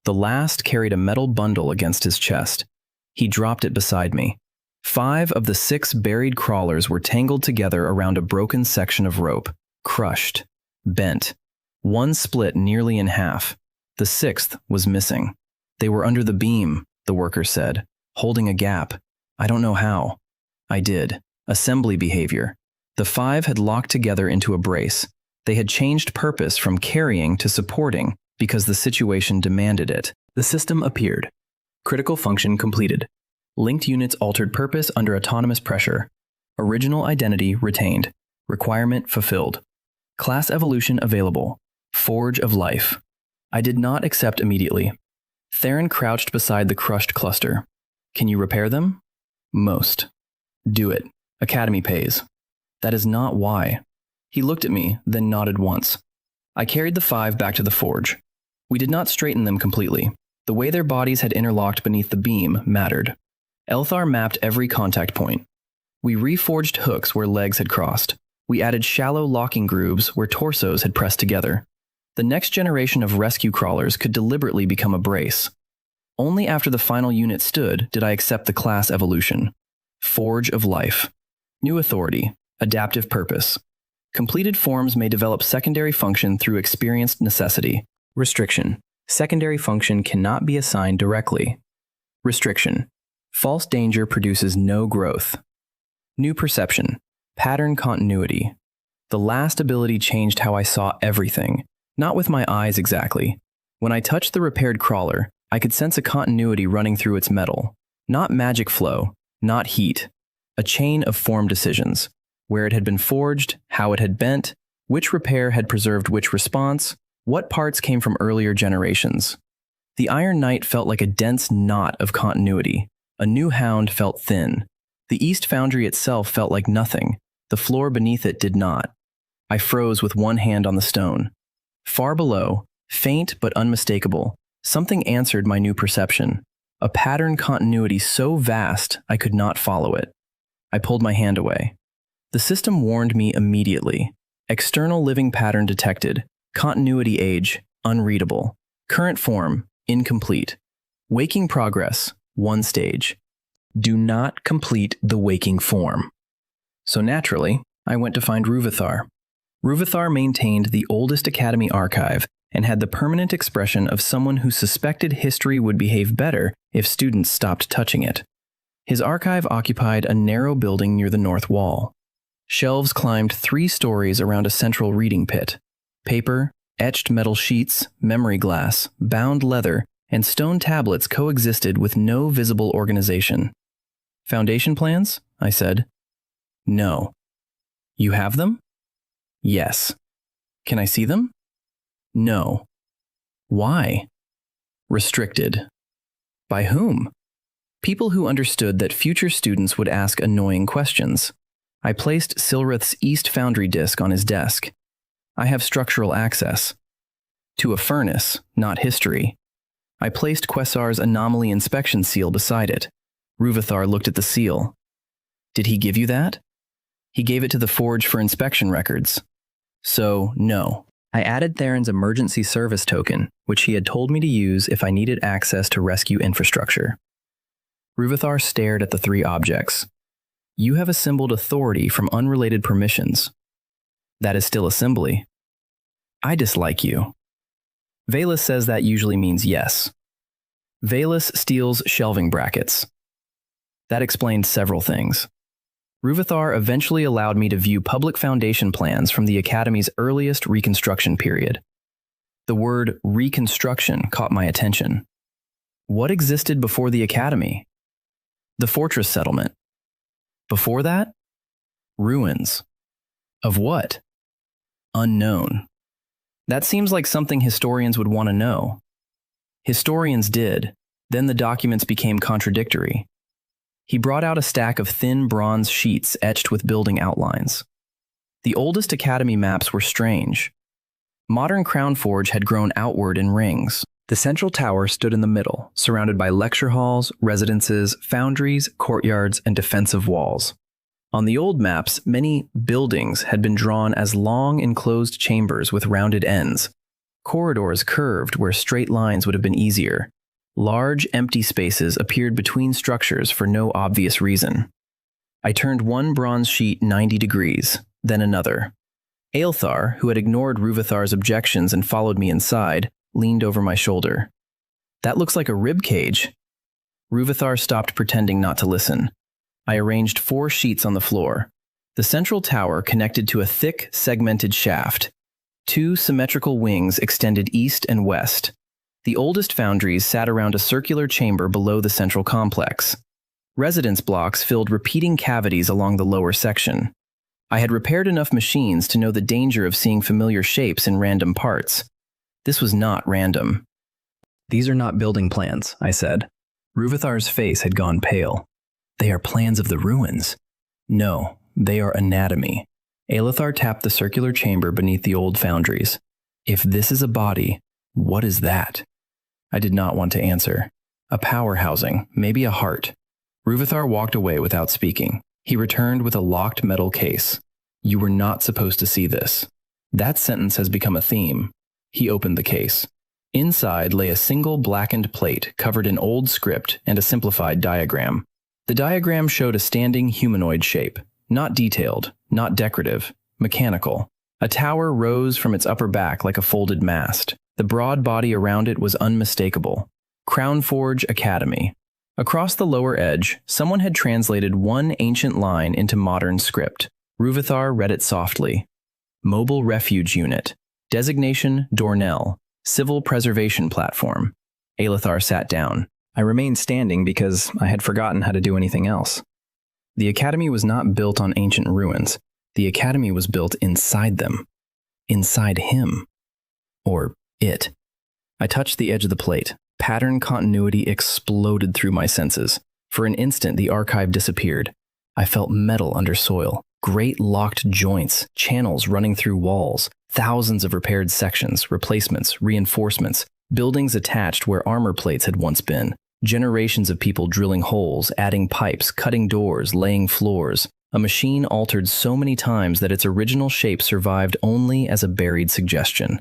The last carried a metal bundle against his chest. He dropped it beside me. 5 of the 6 buried crawlers were tangled together around a broken section of rope, crushed, bent. 1 split nearly in half. The 6th was missing. They were under the beam, the worker said, holding a gap. I don't know how. I did. Assembly behavior. The 5 had locked together into a brace. They had changed purpose from carrying to supporting because the situation demanded it. The system appeared. Critical function completed. Linked units altered purpose under autonomous pressure. Original identity retained. Requirement fulfilled. Class evolution available. Forge of life. I did not accept immediately. Theron crouched beside the crushed cluster. Can you repair them? Most. Do it. Academy pays. That is not why. He looked at me, then nodded once. I carried the 5 back to the forge. We did not straighten them completely. The way their bodies had interlocked beneath the beam mattered. Elthar mapped every contact point. We reforged hooks where legs had crossed. We added shallow locking grooves where torsos had pressed together. The next generation of rescue crawlers could deliberately become a brace. Only after the final unit stood did I accept the class evolution. Forge of life. New authority. Adaptive purpose. Completed forms may develop secondary function through experienced necessity. Restriction. Secondary function cannot be assigned directly. Restriction. False danger produces no growth. New perception. Pattern continuity. The last ability changed how I saw everything. Not with my eyes exactly. When I touched the repaired crawler, I could sense a continuity running through its metal. Not magic flow, not heat. A chain of form decisions. Where it had been forged, how it had bent, which repair had preserved which response, what parts came from earlier generations. The Iron Knight felt like a dense knot of continuity. A new hound felt thin. The East Foundry itself felt like nothing. The floor beneath it did not. I froze with one hand on the stone. Far below, faint but unmistakable, something answered my new perception. A pattern continuity so vast I could not follow it. I pulled my hand away. The system warned me immediately. External living pattern detected. Continuity age, unreadable. Current form, incomplete. Waking progress, 1 stage. Do not complete the waking form. So naturally, I went to find Ruvathar. Ruvathar maintained the oldest Academy archive and had the permanent expression of someone who suspected history would behave better if students stopped touching it. His archive occupied a narrow building near the north wall. Shelves climbed 3 stories around a central reading pit. Paper, etched metal sheets, memory glass, bound leather, and stone tablets coexisted with no visible organization. Foundation plans? I said. No. You have them? Yes. Can I see them? No. Why? Restricted. By whom? People who understood that future students would ask annoying questions. I placed Silrith's East Foundry disk on his desk. I have structural access. To a furnace, not history. I placed Quesar's anomaly inspection seal beside it. Ruvathar looked at the seal. Did he give you that? He gave it to the forge for inspection records. So, no. I added Theron's emergency service token, which he had told me to use if I needed access to rescue infrastructure. Ruvathar stared at the three objects. You have assembled authority from unrelated permissions. That is still assembly. I dislike you. Valus says that usually means yes. Valus steals shelving brackets. That explained several things. Ruvathar eventually allowed me to view public foundation plans from the Academy's earliest reconstruction period. The word reconstruction caught my attention. What existed before the Academy? The fortress settlement. Before that? Ruins. Of what? Unknown. That seems like something historians would want to know. Historians did, then the documents became contradictory. He brought out a stack of thin bronze sheets etched with building outlines. The oldest Academy maps were strange. Modern Crown Forge had grown outward in rings. The central tower stood in the middle, surrounded by lecture halls, residences, foundries, courtyards, and defensive walls. On the old maps, many buildings had been drawn as long enclosed chambers with rounded ends. Corridors curved where straight lines would have been easier. Large, empty spaces appeared between structures for no obvious reason. I turned one bronze sheet 90 degrees, then another. Aelthar, who had ignored Ruvathar's objections and followed me inside, leaned over my shoulder. That looks like a rib cage. Ruvathar stopped pretending not to listen. I arranged 4 sheets on the floor. The central tower connected to a thick, segmented shaft. 2 symmetrical wings extended east and west. The oldest foundries sat around a circular chamber below the central complex. Residence blocks filled repeating cavities along the lower section. I had repaired enough machines to know the danger of seeing familiar shapes in random parts. This was not random. These are not building plans, I said. Ruvathar's face had gone pale. They are plans of the ruins. No, they are anatomy. Aelthar tapped the circular chamber beneath the old foundries. If this is a body, what is that? I did not want to answer. A power housing, maybe a heart. Ruvathar walked away without speaking. He returned with a locked metal case. You were not supposed to see this. That sentence has become a theme. He opened the case. Inside lay a single blackened plate covered in old script and a simplified diagram. The diagram showed a standing humanoid shape, not detailed, not decorative, mechanical. A tower rose from its upper back like a folded mast. The broad body around it was unmistakable. Crown Forge Academy. Across the lower edge, someone had translated one ancient line into modern script. Ruvathar read it softly. Mobile Refuge Unit. Designation Dornell. Civil Preservation Platform. Aelthar sat down. I remained standing because I had forgotten how to do anything else. The Academy was not built on ancient ruins. The Academy was built inside them. Inside him. Or it. I touched the edge of the plate. Pattern continuity exploded through my senses. For an instant, the archive disappeared. I felt metal under soil. Great locked joints, channels running through walls, thousands of repaired sections, replacements, reinforcements, buildings attached where armor plates had once been, generations of people drilling holes, adding pipes, cutting doors, laying floors. A machine altered so many times that its original shape survived only as a buried suggestion.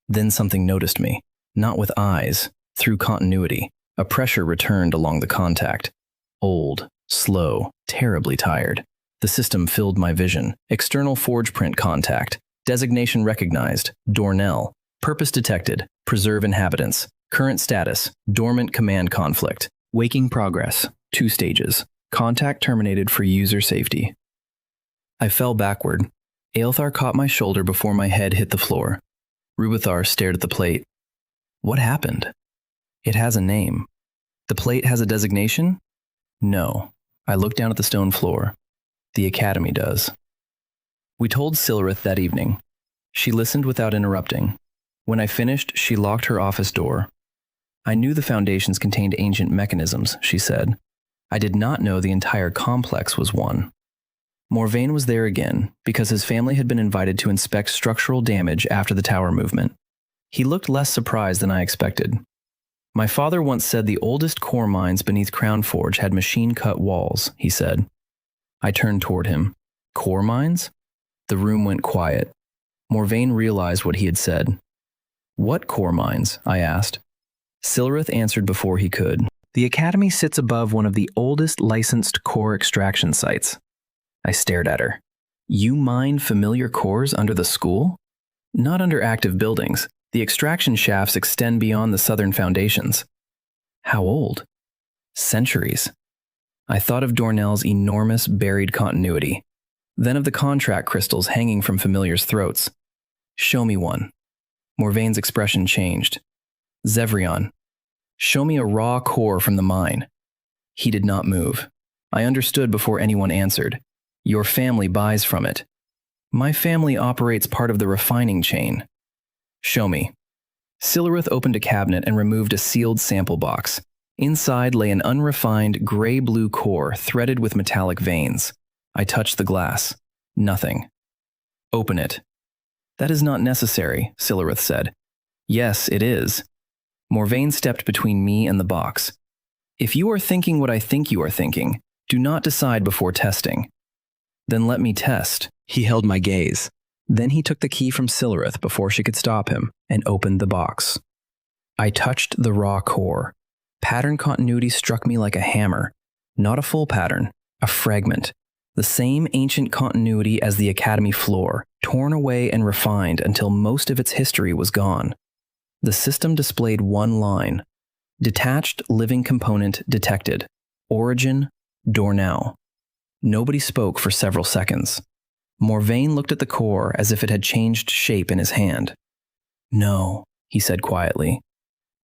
Then something noticed me, not with eyes, through continuity. A pressure returned along the contact. Old, slow, terribly tired. The system filled my vision. External forge print contact. Designation recognized. Dornell. Purpose detected. Preserve inhabitants. Current status. Dormant command conflict. Waking progress. 2 stages. Contact terminated for user safety. I fell backward. Aelthar caught my shoulder before my head hit the floor. Ruvathar stared at the plate. What happened? It has a name. The plate has a designation? No. I looked down at the stone floor. The academy does. We told Silrith that evening. She listened without interrupting. When I finished, she locked her office door. I knew the foundations contained ancient mechanisms, she said. I did not know the entire complex was one. Morvain was there again, because his family had been invited to inspect structural damage after the tower movement. He looked less surprised than I expected. My father once said the oldest core mines beneath Crown Forge had machine-cut walls, he said. I turned toward him. Core mines? The room went quiet. Morvain realized what he had said. What core mines? I asked. Silrith answered before he could. The academy sits above one of the oldest licensed core extraction sites. I stared at her. You mine familiar cores under the school? Not under active buildings. The extraction shafts extend beyond the southern foundations. How old? Centuries. I thought of Dornell's enormous buried continuity, then of the contract crystals hanging from familiars' throats. Show me one. Morvain's expression changed. Zevrion, show me a raw core from the mine. He did not move. I understood before anyone answered. Your family buys from it. My family operates part of the refining chain. Show me. Silrith opened a cabinet and removed a sealed sample box. Inside lay an unrefined gray-blue core threaded with metallic veins. I touched the glass. Nothing. Open it. That is not necessary, Silrith said. Yes, it is. Morvain stepped between me and the box. If you are thinking what I think you are thinking, do not decide before testing. Then let me test. He held my gaze. Then he took the key from Silrith before she could stop him and opened the box. I touched the raw core. Pattern continuity struck me like a hammer. Not a full pattern, a fragment. The same ancient continuity as the academy floor, torn away and refined until most of its history was gone. The system displayed one line. Detached living component detected. Origin, Dornell. Nobody spoke for several seconds. Morvain looked at the core as if it had changed shape in his hand. No, he said quietly.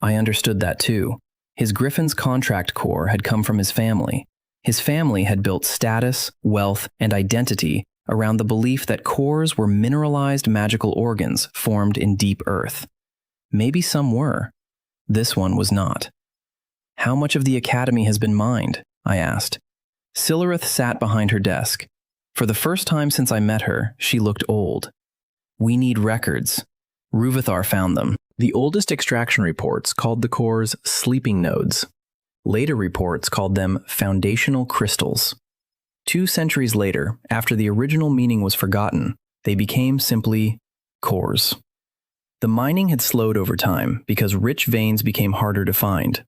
I understood that too. His Griffin's contract core had come from his family. His family had built status, wealth, and identity around the belief that cores were mineralized magical organs formed in deep earth. Maybe some were. This one was not. How much of the academy has been mined? I asked. Silrith sat behind her desk. For the first time since I met her, she looked old. We need records. Ruvithar found them. The oldest extraction reports called the cores sleeping nodes. Later reports called them foundational crystals. 2 centuries later, after the original meaning was forgotten, they became simply cores. The mining had slowed over time because rich veins became harder to find.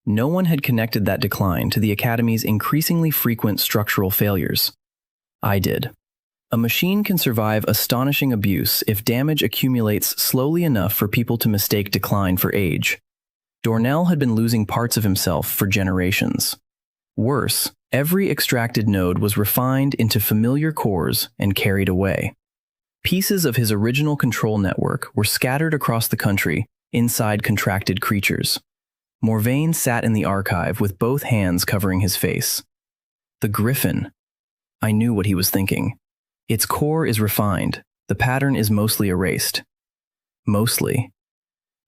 No one had connected that decline to the academy's increasingly frequent structural failures. I did. A machine can survive astonishing abuse if damage accumulates slowly enough for people to mistake decline for age. Dornell had been losing parts of himself for generations. Worse, every extracted node was refined into familiar cores and carried away. Pieces of his original control network were scattered across the country inside contracted creatures. Morvain sat in the archive with both hands covering his face. The Griffin. I knew what he was thinking. Its core is refined. The pattern is mostly erased. Mostly.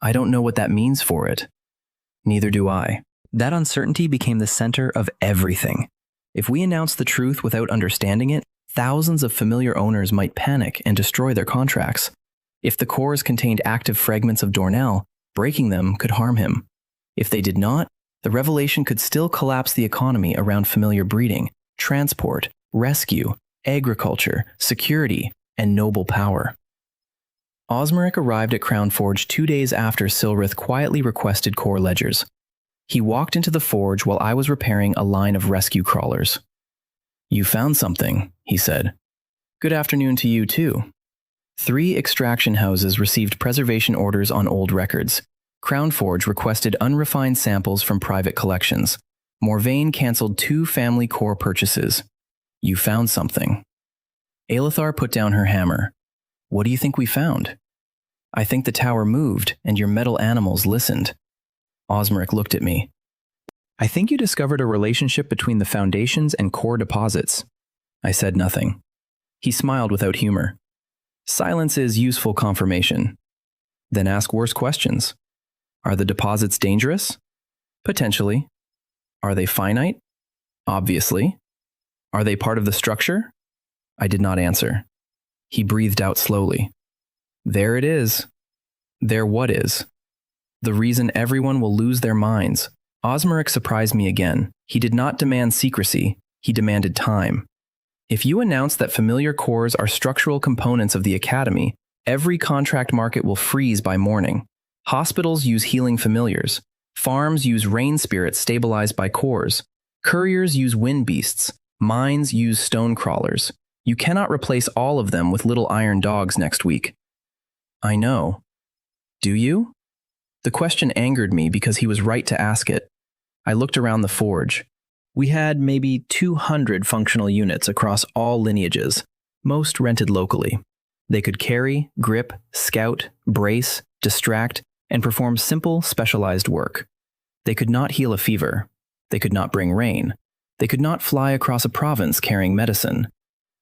I don't know what that means for it. Neither do I. That uncertainty became the center of everything. If we announced the truth without understanding it, thousands of familiar owners might panic and destroy their contracts. If the cores contained active fragments of Dornell, breaking them could harm him. If they did not, the revelation could still collapse the economy around familiar breeding, transport, rescue, agriculture, security, and noble power. Osmeric arrived at Crown Forge 2 days after Silrith quietly requested core ledgers. He walked into the forge while I was repairing a line of rescue crawlers. You found something, he said. Good afternoon to you too. 3 extraction houses received preservation orders on old records. Crown Forge requested unrefined samples from private collections. Morvain canceled 2 family core purchases. You found something. Aelithar put down her hammer. What do you think we found? I think the tower moved and your metal animals listened. Osmeric looked at me. I think you discovered a relationship between the foundations and core deposits. I said nothing. He smiled without humor. Silence is useful confirmation. Then ask worse questions. Are the deposits dangerous? Potentially. Are they finite? Obviously. Are they part of the structure? I did not answer. He breathed out slowly. There it is. There what is? The reason everyone will lose their minds. Osmeric surprised me again. He did not demand secrecy. He demanded time. If you announce that familiar cores are structural components of the academy, every contract market will freeze by morning. Hospitals use healing familiars. Farms use rain spirits stabilized by cores. Couriers use wind beasts. Mines use stone crawlers. You cannot replace all of them with little iron dogs next week. I know. Do you? The question angered me because he was right to ask it. I looked around the forge. We had maybe 200 functional units across all lineages, most rented locally. They could carry, grip, scout, brace, distract, and perform simple, specialized work. They could not heal a fever. They could not bring rain. They could not fly across a province carrying medicine.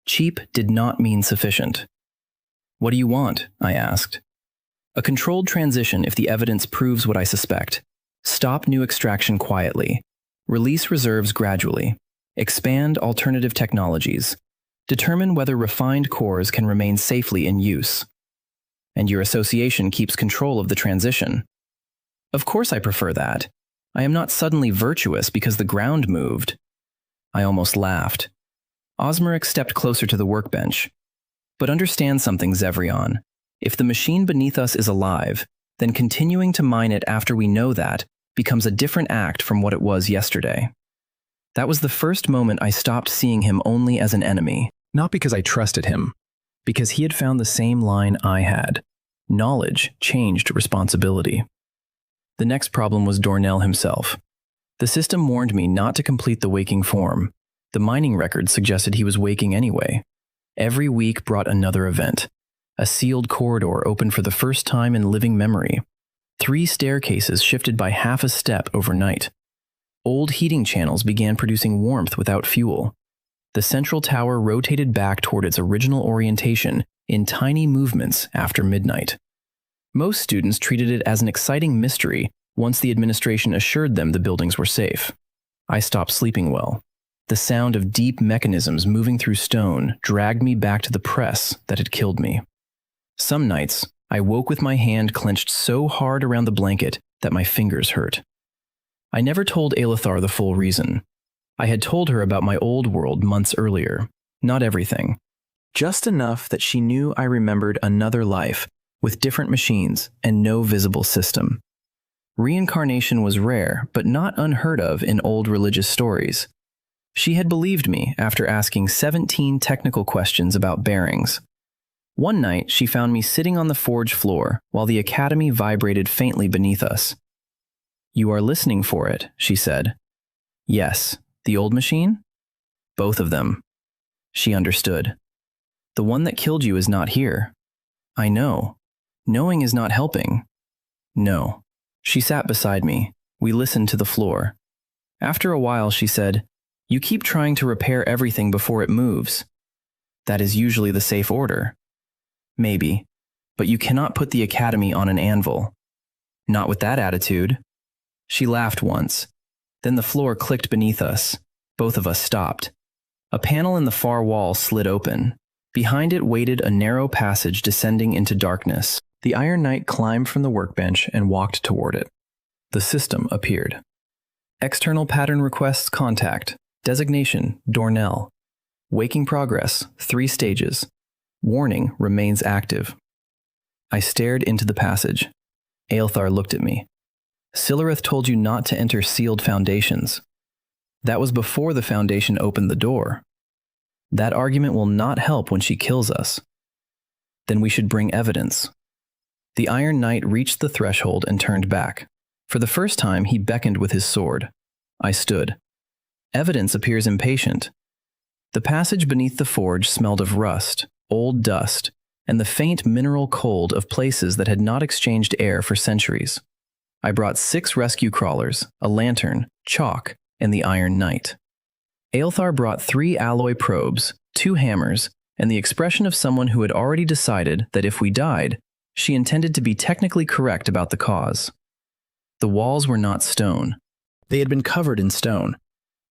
Cheap did not mean sufficient. What do you want? I asked. A controlled transition if the evidence proves what I suspect. Stop new extraction quietly. Release reserves gradually. Expand alternative technologies. Determine whether refined cores can remain safely in use. And your association keeps control of the transition. Of course I prefer that. I am not suddenly virtuous because the ground moved. I almost laughed. Osmeric stepped closer to the workbench. But understand something, Zevrion. If the machine beneath us is alive, then continuing to mine it after we know that becomes a different act from what it was yesterday. That was the first moment I stopped seeing him only as an enemy, not because I trusted him, because he had found the same line I had. Knowledge changed responsibility. The next problem was Dornell himself. The system warned me not to complete the waking form. The mining record suggested he was waking anyway. Every week brought another event. A sealed corridor opened for the first time in living memory. 3 staircases shifted by half a step overnight. Old heating channels began producing warmth without fuel. The central tower rotated back toward its original orientation in tiny movements after midnight. Most students treated it as an exciting mystery once the administration assured them the buildings were safe. I stopped sleeping well. The sound of deep mechanisms moving through stone dragged me back to the press that had killed me. Some nights, I woke with my hand clenched so hard around the blanket that my fingers hurt. I never told Aelithar the full reason. I had told her about my old world months earlier. Not everything. Just enough that she knew I remembered another life with different machines and no visible system. Reincarnation was rare, but not unheard of in old religious stories. She had believed me after asking 17 technical questions about bearings. One night, she found me sitting on the forge floor while the academy vibrated faintly beneath us. "You are listening for it," she said. "Yes. The old machine?" "Both of them." She understood. "The one that killed you is not here." "I know. Knowing is not helping." "No." She sat beside me. We listened to the floor. After a while, she said, "You keep trying to repair everything before it moves. That is usually the safe order." "Maybe, but you cannot put the academy on an anvil." "Not with that attitude." She laughed once. Then the floor clicked beneath us. Both of us stopped. A panel in the far wall slid open. Behind it waited a narrow passage descending into darkness. The Iron Knight climbed from the workbench and walked toward it. The system appeared. External pattern requests contact. Designation, Dornell. Waking progress, 3 stages. Warning remains active. I stared into the passage. Aelithar looked at me. "Sillarith told you not to enter sealed foundations. That was before the foundation opened the door. That argument will not help when she kills us. Then we should bring evidence." The Iron Knight reached the threshold and turned back. For the first time, he beckoned with his sword. I stood. Evidence appears impatient. The passage beneath the forge smelled of rust, old dust, and the faint mineral cold of places that had not exchanged air for centuries. I brought 6 rescue crawlers, a lantern, chalk, and the Iron Knight. Aelthar brought 3 alloy probes, 2 hammers, and the expression of someone who had already decided that if we died, she intended to be technically correct about the cause. The walls were not stone. They had been covered in stone.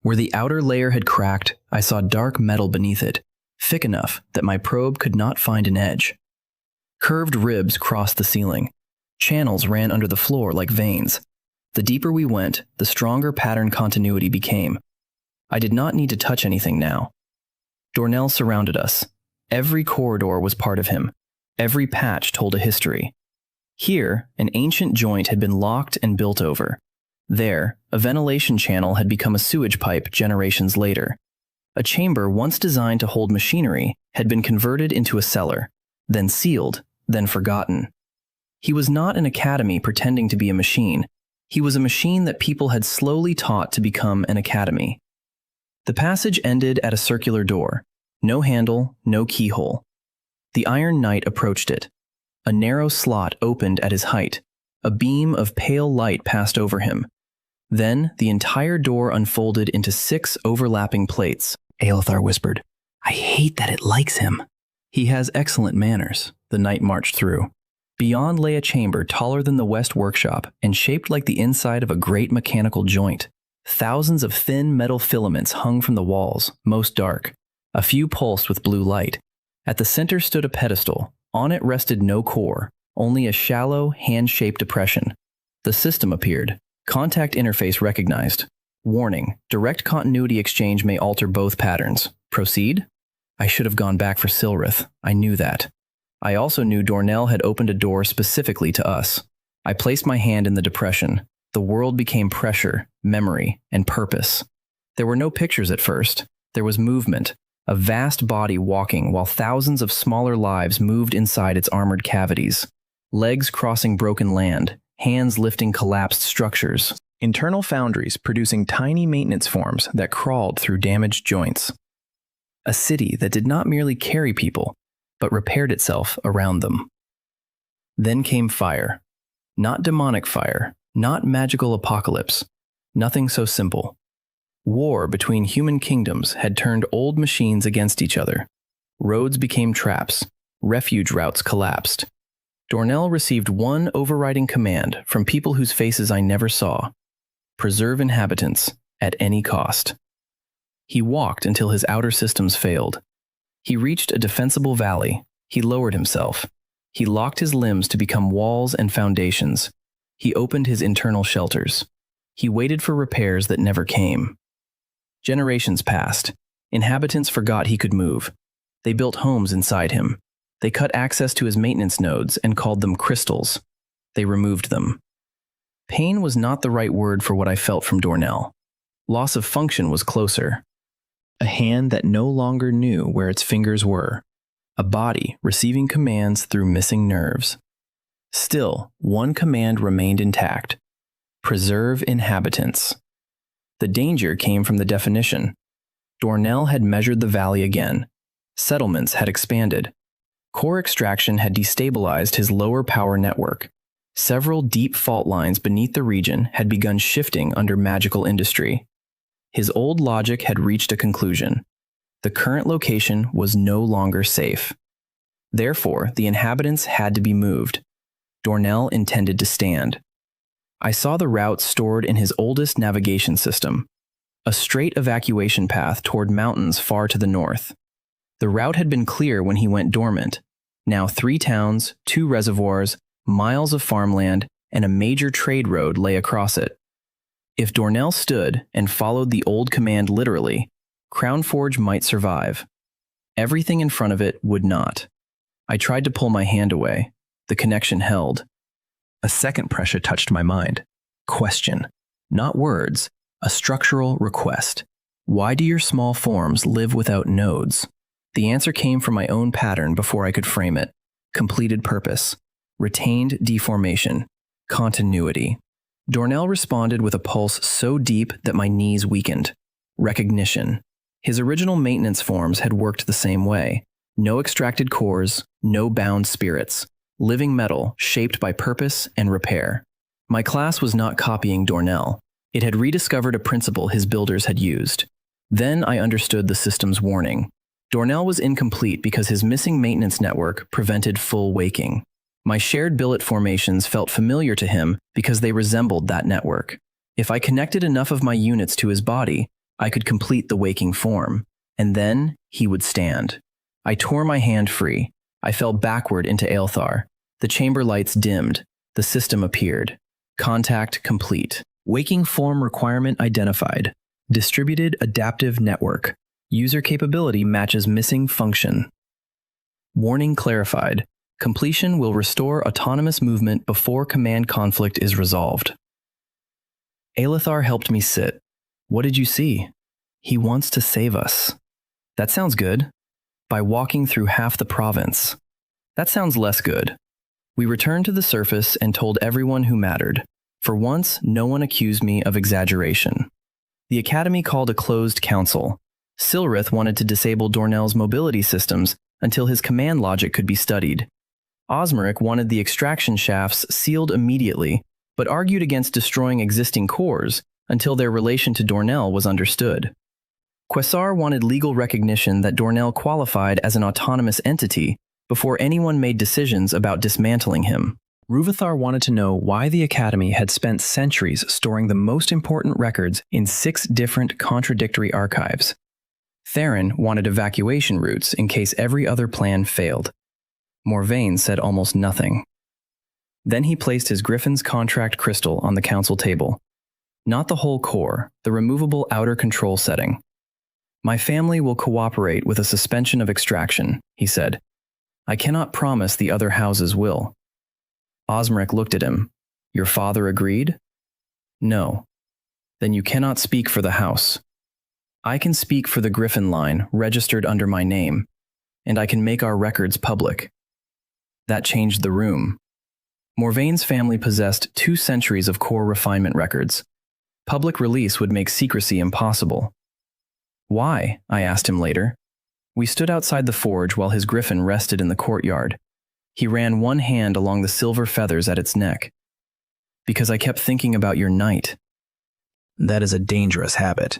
Where the outer layer had cracked, I saw dark metal beneath it, thick enough that my probe could not find an edge. Curved ribs crossed the ceiling. Channels ran under the floor like veins. The deeper we went, the stronger pattern continuity became. I did not need to touch anything now. Dornell surrounded us. Every corridor was part of him. Every patch told a history. Here, an ancient joint had been locked and built over. There, a ventilation channel had become a sewage pipe generations later. A chamber once designed to hold machinery had been converted into a cellar, then sealed, then forgotten. He was not an academy pretending to be a machine. He was a machine that people had slowly taught to become an academy. The passage ended at a circular door. No handle, no keyhole. The Iron Knight approached it. A narrow slot opened at his height. A beam of pale light passed over him. Then, the entire door unfolded into 6 overlapping plates. Aelthar whispered, "I hate that it likes him." "He has excellent manners," the knight marched through. Beyond lay a chamber taller than the West Workshop and shaped like the inside of a great mechanical joint. Thousands of thin metal filaments hung from the walls, most dark. A few pulsed with blue light. At the center stood a pedestal. On it rested no core, only a shallow, hand-shaped depression. The system appeared. Contact interface recognized. Warning, direct continuity exchange may alter both patterns. Proceed? I should have gone back for Silrith. I knew that. I also knew Dornell had opened a door specifically to us. I placed my hand in the depression. The world became pressure, memory, and purpose. There were no pictures at first. There was movement, a vast body walking while thousands of smaller lives moved inside its armored cavities. Legs crossing broken land, hands lifting collapsed structures. Internal foundries producing tiny maintenance forms that crawled through damaged joints. A city that did not merely carry people, but repaired itself around them. Then came fire. Not demonic fire, not magical apocalypse. Nothing so simple. War between human kingdoms had turned old machines against each other. Roads became traps. Refuge routes collapsed. Dornell received one overriding command from people whose faces I never saw. Preserve inhabitants at any cost. He walked until his outer systems failed. He reached a defensible valley. He lowered himself. He locked his limbs to become walls and foundations. He opened his internal shelters. He waited for repairs that never came. Generations passed. Inhabitants forgot he could move. They built homes inside him. They cut access to his maintenance nodes and called them crystals. They removed them. Pain was not the right word for what I felt from Dornell. Loss of function was closer. A hand that no longer knew where its fingers were. A body receiving commands through missing nerves. Still, one command remained intact. Preserve inhabitants. The danger came from the definition. Dornell had measured the valley again. Settlements had expanded. Core extraction had destabilized his lower power network. Several deep fault lines beneath the region had begun shifting under magical industry. His old logic had reached a conclusion. The current location was no longer safe. Therefore, the inhabitants had to be moved. Dornell intended to stand. I saw the route stored in his oldest navigation system. A straight evacuation path toward mountains far to the north. The route had been clear when he went dormant. Now 3 towns, 2 reservoirs, miles of farmland, and a major trade road lay across it. If Dornell stood and followed the old command literally, Crownforge might survive. Everything in front of it would not. I tried to pull my hand away. The connection held. A second pressure touched my mind. Question. Not words. A structural request. Why do your small forms live without nodes? The answer came from my own pattern before I could frame it. Completed purpose. Retained deformation. Continuity. Dornell responded with a pulse so deep that my knees weakened. Recognition. His original maintenance forms had worked the same way. No extracted cores, no bound spirits. Living metal shaped by purpose and repair. My class was not copying Dornell. It had rediscovered a principle his builders had used. Then I understood the system's warning. Dornell was incomplete because his missing maintenance network prevented full waking. My shared billet formations felt familiar to him because they resembled that network. If I connected enough of my units to his body, I could complete the waking form, and then he would stand. I tore my hand free. I fell backward into Aelthar. The chamber lights dimmed. The system appeared. Contact complete. Waking form requirement identified. Distributed adaptive network. User capability matches missing function. Warning clarified. Completion will restore autonomous movement before command conflict is resolved. Aelthar helped me sit. What did you see? He wants to save us. That sounds good. By walking through half the province. That sounds less good. We returned to the surface and told everyone who mattered. For once, no one accused me of exaggeration. The Academy called a closed council. Silrith wanted to disable Dornell's mobility systems until his command logic could be studied. Osmeric wanted the extraction shafts sealed immediately, but argued against destroying existing cores until their relation to Dornell was understood. Quasar wanted legal recognition that Dornell qualified as an autonomous entity before anyone made decisions about dismantling him. Ruvathar wanted to know why the Academy had spent centuries storing the most important records in 6 different contradictory archives. Theron wanted evacuation routes in case every other plan failed. Morvain said almost nothing. Then he placed his Griffin's contract crystal on the council table. Not the whole core, the removable outer control setting. My family will cooperate with a suspension of extraction, he said. I cannot promise the other houses will. Osmeric looked at him. Your father agreed? No. Then you cannot speak for the house. I can speak for the Griffin line registered under my name, and I can make our records public. That changed the room. Morvain's family possessed 2 centuries of core refinement records. Public release would make secrecy impossible. Why? I asked him later. We stood outside the forge while his griffin rested in the courtyard. He ran one hand along the silver feathers at its neck. Because I kept thinking about your knight. That is a dangerous habit.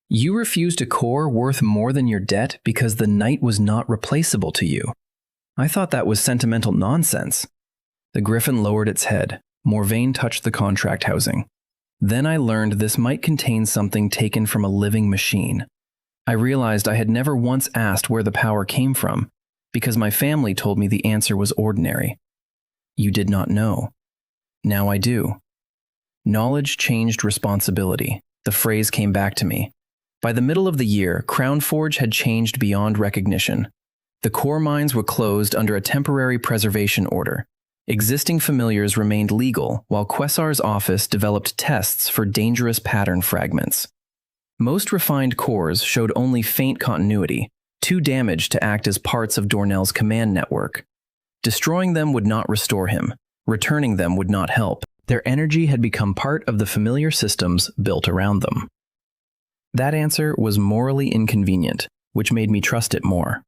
You refused a core worth more than your debt because the knight was not replaceable to you. I thought that was sentimental nonsense. The griffin lowered its head. Morvain touched the contract housing. Then I learned this might contain something taken from a living machine. I realized I had never once asked where the power came from, because my family told me the answer was ordinary. You did not know. Now I do. Knowledge changed responsibility. The phrase came back to me. By the middle of the year, Crown Forge had changed beyond recognition. The core mines were closed under a temporary preservation order. Existing familiars remained legal, while Quasar's office developed tests for dangerous pattern fragments. Most refined cores showed only faint continuity, too damaged to act as parts of Dornell's command network. Destroying them would not restore him. Returning them would not help. Their energy had become part of the familiar systems built around them. That answer was morally inconvenient, which made me trust it more.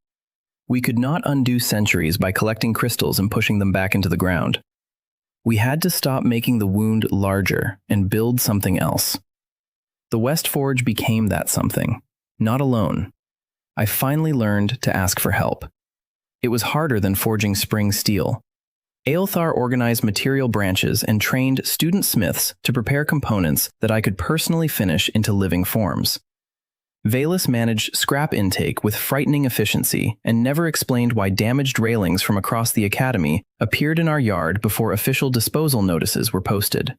We could not undo centuries by collecting crystals and pushing them back into the ground. We had to stop making the wound larger and build something else. The West Forge became that something, not alone. I finally learned to ask for help. It was harder than forging spring steel. Aelthar organized material branches and trained student smiths to prepare components that I could personally finish into living forms. Valus managed scrap intake with frightening efficiency and never explained why damaged railings from across the academy appeared in our yard before official disposal notices were posted.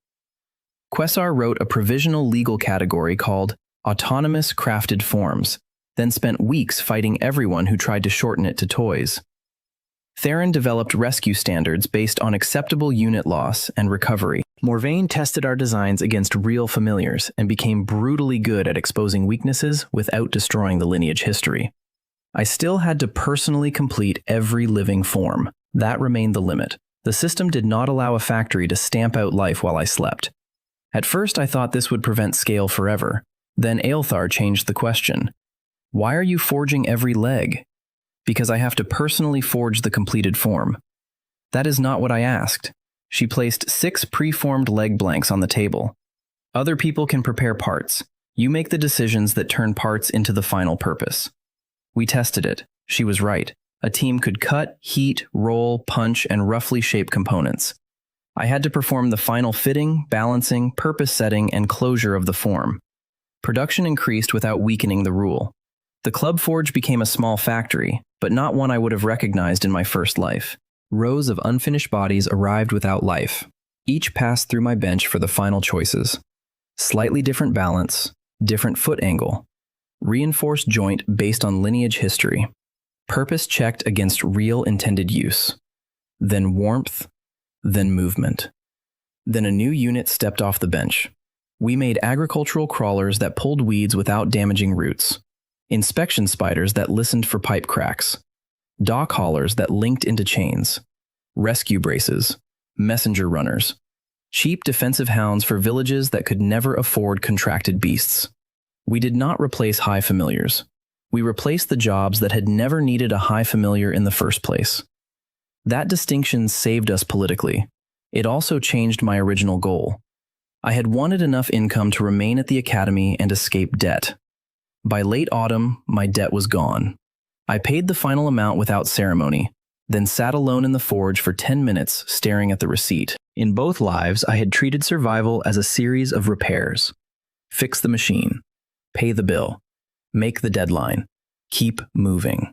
Quasar wrote a provisional legal category called Autonomous Crafted Forms, then spent weeks fighting everyone who tried to shorten it to toys. Theron developed rescue standards based on acceptable unit loss and recovery. Morvain tested our designs against real familiars and became brutally good at exposing weaknesses without destroying the lineage history. I still had to personally complete every living form. That remained the limit. The system did not allow a factory to stamp out life while I slept. At first I thought this would prevent scale forever. Then Aelthar changed the question. Why are you forging every leg? Because I have to personally forge the completed form. That is not what I asked. She placed 6 preformed leg blanks on the table. Other people can prepare parts. You make the decisions that turn parts into the final purpose. We tested it. She was right. A team could cut, heat, roll, punch, and roughly shape components. I had to perform the final fitting, balancing, purpose setting, and closure of the form. Production increased without weakening the rule. The club forge became a small factory, but not one I would have recognized in my first life. Rows of unfinished bodies arrived without life. Each passed through my bench for the final choices. Slightly different balance, different foot angle, reinforced joint based on lineage history, purpose checked against real intended use, then warmth, then movement. Then a new unit stepped off the bench. We made agricultural crawlers that pulled weeds without damaging roots, inspection spiders that listened for pipe cracks, dock haulers that linked into chains, rescue braces, messenger runners, cheap defensive hounds for villages that could never afford contracted beasts. We did not replace high familiars. We replaced the jobs that had never needed a high familiar in the first place. That distinction saved us politically. It also changed my original goal. I had wanted enough income to remain at the academy and escape debt. By late autumn, my debt was gone. I paid the final amount without ceremony, then sat alone in the forge for 10 minutes staring at the receipt. In both lives, I had treated survival as a series of repairs. Fix the machine, pay the bill, make the deadline, keep moving.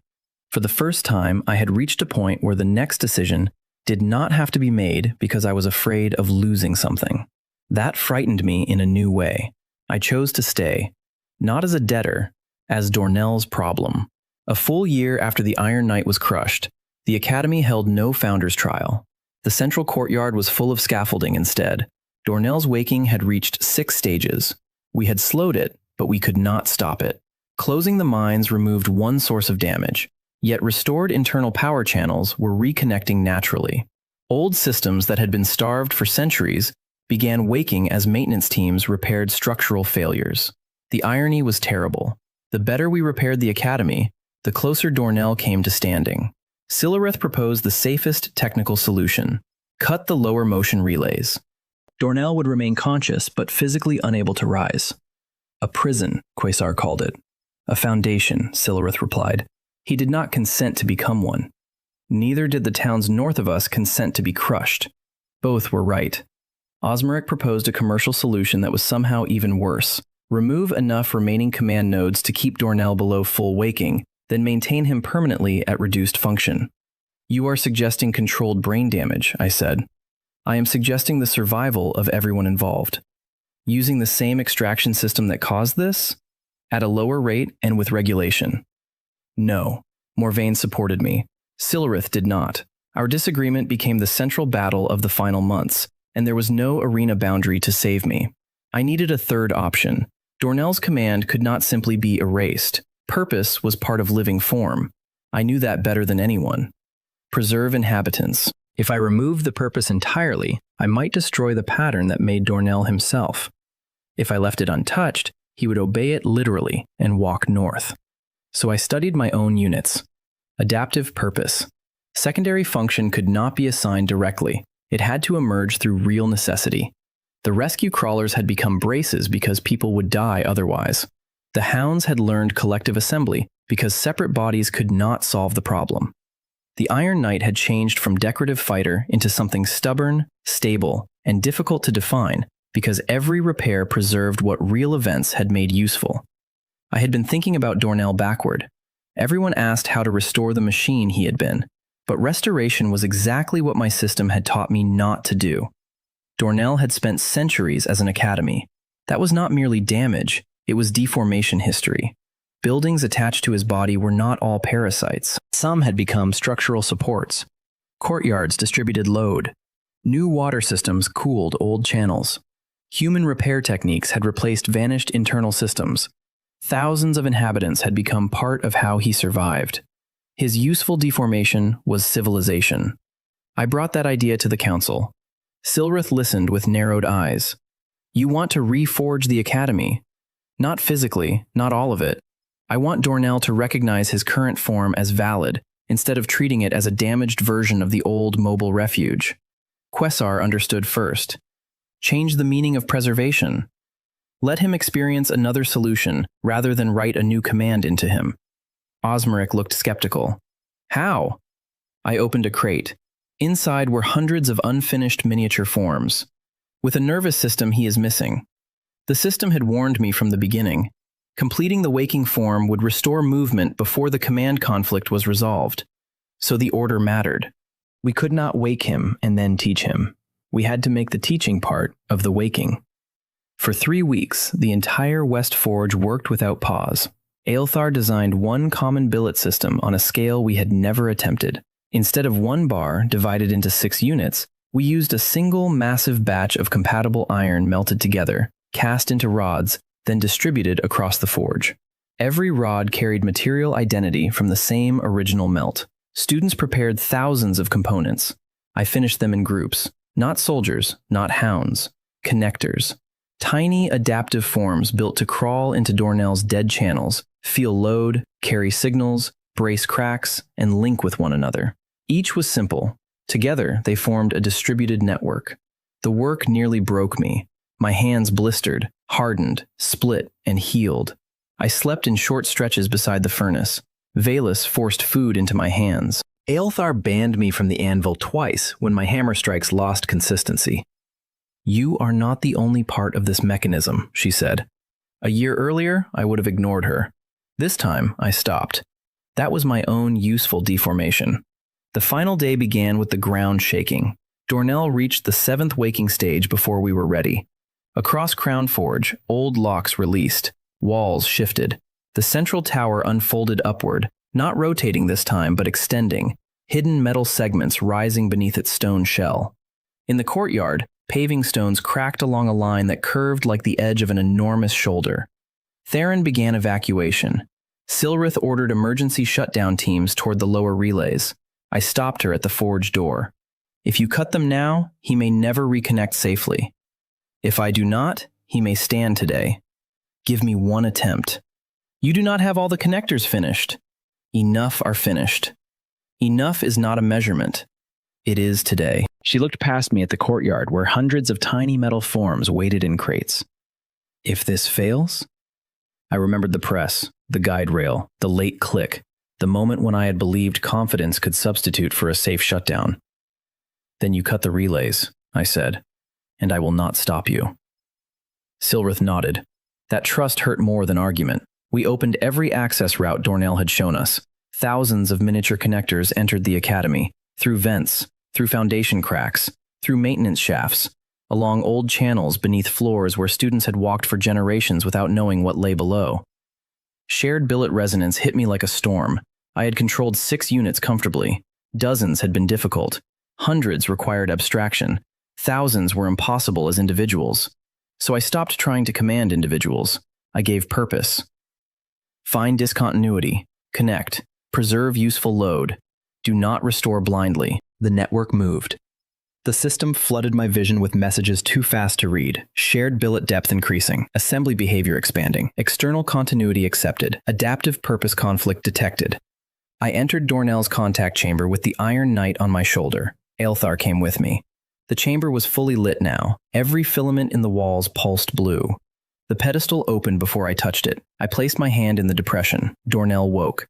For the first time, I had reached a point where the next decision did not have to be made because I was afraid of losing something. That frightened me in a new way. I chose to stay, not as a debtor, as Dornell's problem. A full year after the Iron Knight was crushed, the Academy held no founder's trial. The central courtyard was full of scaffolding instead. Dornell's waking had reached 6 stages. We had slowed it, but we could not stop it. Closing the mines removed one source of damage, yet restored internal power channels were reconnecting naturally. Old systems that had been starved for centuries began waking as maintenance teams repaired structural failures. The irony was terrible. The better we repaired the Academy, the closer Dornell came to standing. Sillareth proposed the safest technical solution: cut the lower motion relays. Dornell would remain conscious but physically unable to rise. A prison, Quasar called it. A foundation, Sillareth replied. He did not consent to become one. Neither did the towns north of us consent to be crushed. Both were right. Osmeric proposed a commercial solution that was somehow even worse. Remove enough remaining command nodes to keep Dornell below full waking, then maintain him permanently at reduced function. You are suggesting controlled brain damage, I said. I am suggesting the survival of everyone involved. Using the same extraction system that caused this? At a lower rate and with regulation. No. Morvain supported me. Sillareth did not. Our disagreement became the central battle of the final months, and there was no arena boundary to save me. I needed a third option. Dornell's command could not simply be erased. Purpose was part of living form. I knew that better than anyone. Preserve inhabitants. If I removed the purpose entirely, I might destroy the pattern that made Dornell himself. If I left it untouched, he would obey it literally and walk north. So I studied my own units. Adaptive purpose. Secondary function could not be assigned directly. It had to emerge through real necessity. The rescue crawlers had become braces because people would die otherwise. The hounds had learned collective assembly because separate bodies could not solve the problem. The Iron Knight had changed from decorative fighter into something stubborn, stable, and difficult to define because every repair preserved what real events had made useful. I had been thinking about Dornell backward. Everyone asked how to restore the machine he had been, but restoration was exactly what my system had taught me not to do. Dornell had spent centuries as an academy. That was not merely damage, it was deformation history. Buildings attached to his body were not all parasites. Some had become structural supports. Courtyards distributed load. New water systems cooled old channels. Human repair techniques had replaced vanished internal systems. Thousands of inhabitants had become part of how he survived. His useful deformation was civilization. I brought that idea to the council. Silrith listened with narrowed eyes. You want to reforge the academy? Not physically, not all of it. I want Dornell to recognize his current form as valid, instead of treating it as a damaged version of the old mobile refuge. Quesar understood first. Change the meaning of preservation. Let him experience another solution rather than write a new command into him. Osmeric looked skeptical. How? I opened a crate. Inside were hundreds of unfinished miniature forms. With a nervous system he is missing. The system had warned me from the beginning. Completing the waking form would restore movement before the command conflict was resolved. So the order mattered. We could not wake him and then teach him. We had to make the teaching part of the waking. For 3 weeks, the entire West Forge worked without pause. Aelthar designed one common billet system on a scale we had never attempted. Instead of one bar divided into 6 units, we used a single massive batch of compatible iron melted together, cast into rods, then distributed across the forge. Every rod carried material identity from the same original melt. Students prepared thousands of components. I finished them in groups. Not soldiers, not hounds. Connectors. Tiny adaptive forms built to crawl into Dornell's dead channels, feel load, carry signals, brace cracks, and link with one another. Each was simple. Together, they formed a distributed network. The work nearly broke me. My hands blistered, hardened, split, and healed. I slept in short stretches beside the furnace. Valus forced food into my hands. Aelthar banned me from the anvil twice when my hammer strikes lost consistency. You are not the only part of this mechanism, she said. A year earlier, I would have ignored her. This time, I stopped. That was my own useful deformation. The final day began with the ground shaking. Dornell reached the 7th waking stage before we were ready. Across Crown Forge, old locks released. Walls shifted. The central tower unfolded upward, not rotating this time, but extending, hidden metal segments rising beneath its stone shell. In the courtyard, paving stones cracked along a line that curved like the edge of an enormous shoulder. Theron began evacuation. Silrith ordered emergency shutdown teams toward the lower relays. I stopped her at the forge door. If you cut them now, he may never reconnect safely. If I do not, he may stand today. Give me one attempt. You do not have all the connectors finished. Enough are finished. Enough is not a measurement. It is today. She looked past me at the courtyard where hundreds of tiny metal forms waited in crates. If this fails? I remembered the press, the guide rail, the late click, the moment when I had believed confidence could substitute for a safe shutdown. Then you cut the relays, I said, and I will not stop you. Silrith nodded. That trust hurt more than argument. We opened every access route Dornell had shown us. Thousands of miniature connectors entered the academy, through vents, through foundation cracks, through maintenance shafts, along old channels beneath floors where students had walked for generations without knowing what lay below. Shared billet resonance hit me like a storm. I had controlled 6 units comfortably. Dozens had been difficult. Hundreds required abstraction. Thousands were impossible as individuals. So I stopped trying to command individuals. I gave purpose. Find discontinuity. Connect. Preserve useful load. Do not restore blindly. The network moved. The system flooded my vision with messages too fast to read. Shared billet depth increasing. Assembly behavior expanding. External continuity accepted. Adaptive purpose conflict detected. I entered Dornell's contact chamber with the Iron Knight on my shoulder. Aelthar came with me. The chamber was fully lit now. Every filament in the walls pulsed blue. The pedestal opened before I touched it. I placed my hand in the depression. Dornell woke.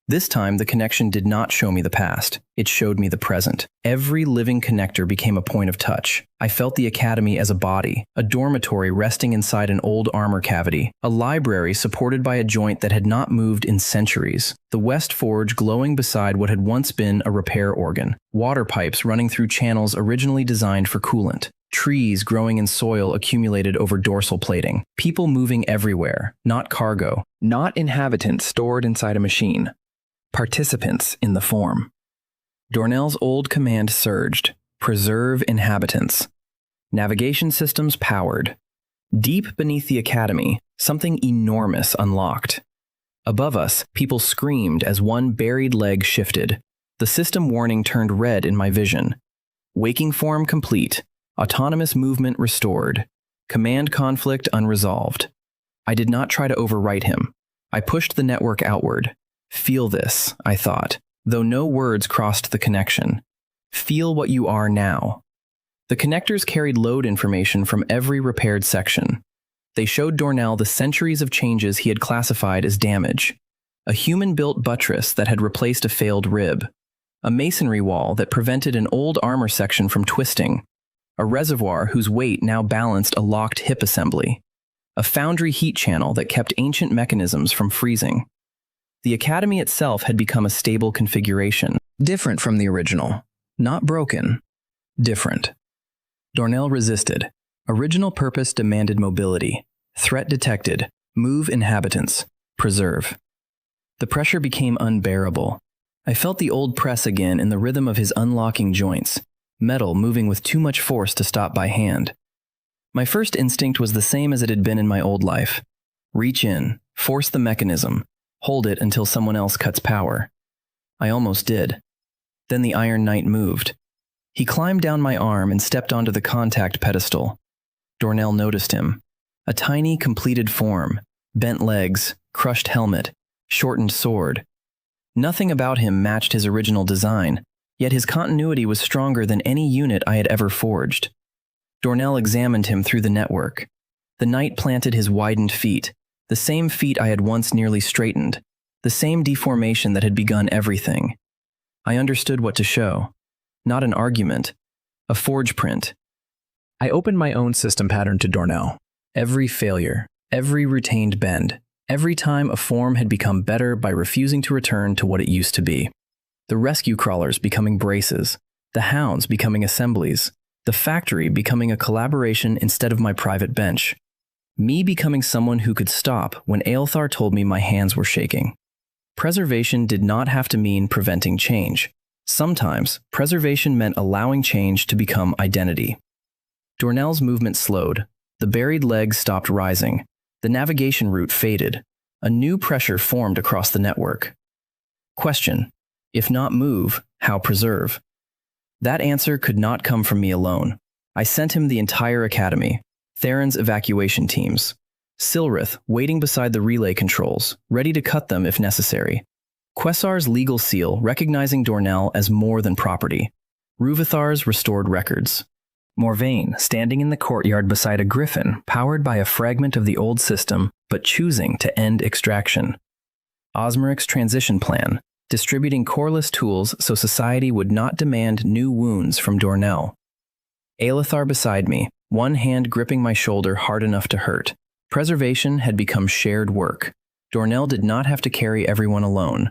This time, the connection did not show me the past. It showed me the present. Every living connector became a point of touch. I felt the academy as a body, a dormitory resting inside an old armor cavity, a library supported by a joint that had not moved in centuries, the West Forge glowing beside what had once been a repair organ, water pipes running through channels originally designed for coolant, trees growing in soil accumulated over dorsal plating, people moving everywhere, not cargo, not inhabitants stored inside a machine. Participants in the form. Dornell's old command surged. Preserve inhabitants. Navigation systems powered. Deep beneath the academy, something enormous unlocked. Above us, people screamed as one buried leg shifted. The system warning turned red in my vision. Waking form complete. Autonomous movement restored. Command conflict unresolved. I did not try to overwrite him. I pushed the network outward. Feel this, I thought, though no words crossed the connection. Feel what you are now. The connectors carried load information from every repaired section. They showed Dornell the centuries of changes he had classified as damage. A human-built buttress that had replaced a failed rib. A masonry wall that prevented an old armor section from twisting. A reservoir whose weight now balanced a locked hip assembly. A foundry heat channel that kept ancient mechanisms from freezing. The academy itself had become a stable configuration. Different from the original. Not broken. Different. Dornell resisted. Original purpose demanded mobility. Threat detected. Move inhabitants. Preserve. The pressure became unbearable. I felt the old press again in the rhythm of his unlocking joints. Metal moving with too much force to stop by hand. My first instinct was the same as it had been in my old life. Reach in, force the mechanism, hold it until someone else cuts power. I almost did. Then the Iron Knight moved. He climbed down my arm and stepped onto the contact pedestal. Dornell noticed him. A tiny, completed form, bent legs, crushed helmet, shortened sword. Nothing about him matched his original design, yet his continuity was stronger than any unit I had ever forged. Dornell examined him through the network. The knight planted his widened feet, the same feet I had once nearly straightened, the same deformation that had begun everything. I understood what to show. Not an argument, a forge print. I opened my own system pattern to Dornell. Every failure, every retained bend, every time a form had become better by refusing to return to what it used to be. The rescue crawlers becoming braces, the hounds becoming assemblies, the factory becoming a collaboration instead of my private bench. Me becoming someone who could stop when Aelthar told me my hands were shaking. Preservation did not have to mean preventing change. Sometimes, preservation meant allowing change to become identity. Dornell's movement slowed. The buried legs stopped rising. The navigation route faded. A new pressure formed across the network. Question: if not move, how preserve? That answer could not come from me alone. I sent him the entire academy, Theron's evacuation teams, Silrith waiting beside the relay controls, ready to cut them if necessary. Quesar's legal seal recognizing Dornell as more than property. Ruvithar's restored records. Morvain standing in the courtyard beside a griffin powered by a fragment of the old system but choosing to end extraction. Osmeric's transition plan, distributing coreless tools so society would not demand new wounds from Dornell. Aelthar beside me, one hand gripping my shoulder hard enough to hurt. Preservation had become shared work. Dornell did not have to carry everyone alone.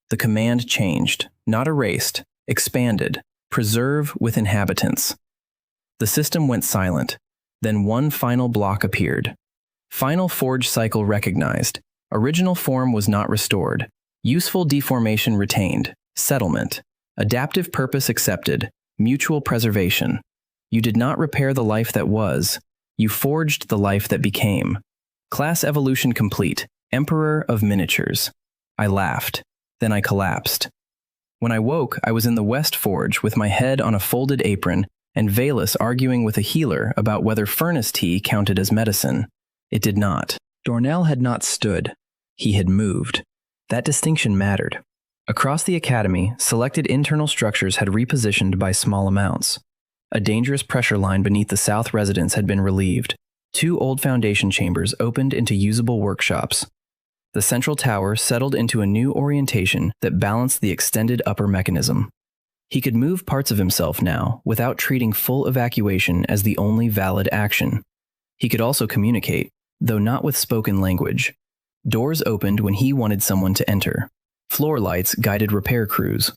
The command changed, not erased, expanded, preserve with inhabitants. The system went silent. Then one final block appeared. Final forge cycle recognized. Original form was not restored. Useful deformation retained. Settlement. Adaptive purpose accepted. Mutual preservation. You did not repair the life that was. You forged the life that became. Class evolution complete. Emperor of miniatures. I laughed. Then I collapsed. When I woke, I was in the West Forge with my head on a folded apron and Valus arguing with a healer about whether furnace tea counted as medicine. It did not. Dornell had not stood. He had moved. That distinction mattered. Across the academy, selected internal structures had repositioned by small amounts. A dangerous pressure line beneath the south residence had been relieved. 2 old foundation chambers opened into usable workshops. The central tower settled into a new orientation that balanced the extended upper mechanism. He could move parts of himself now without treating full evacuation as the only valid action. He could also communicate, though not with spoken language. Doors opened when he wanted someone to enter. Floor lights guided repair crews.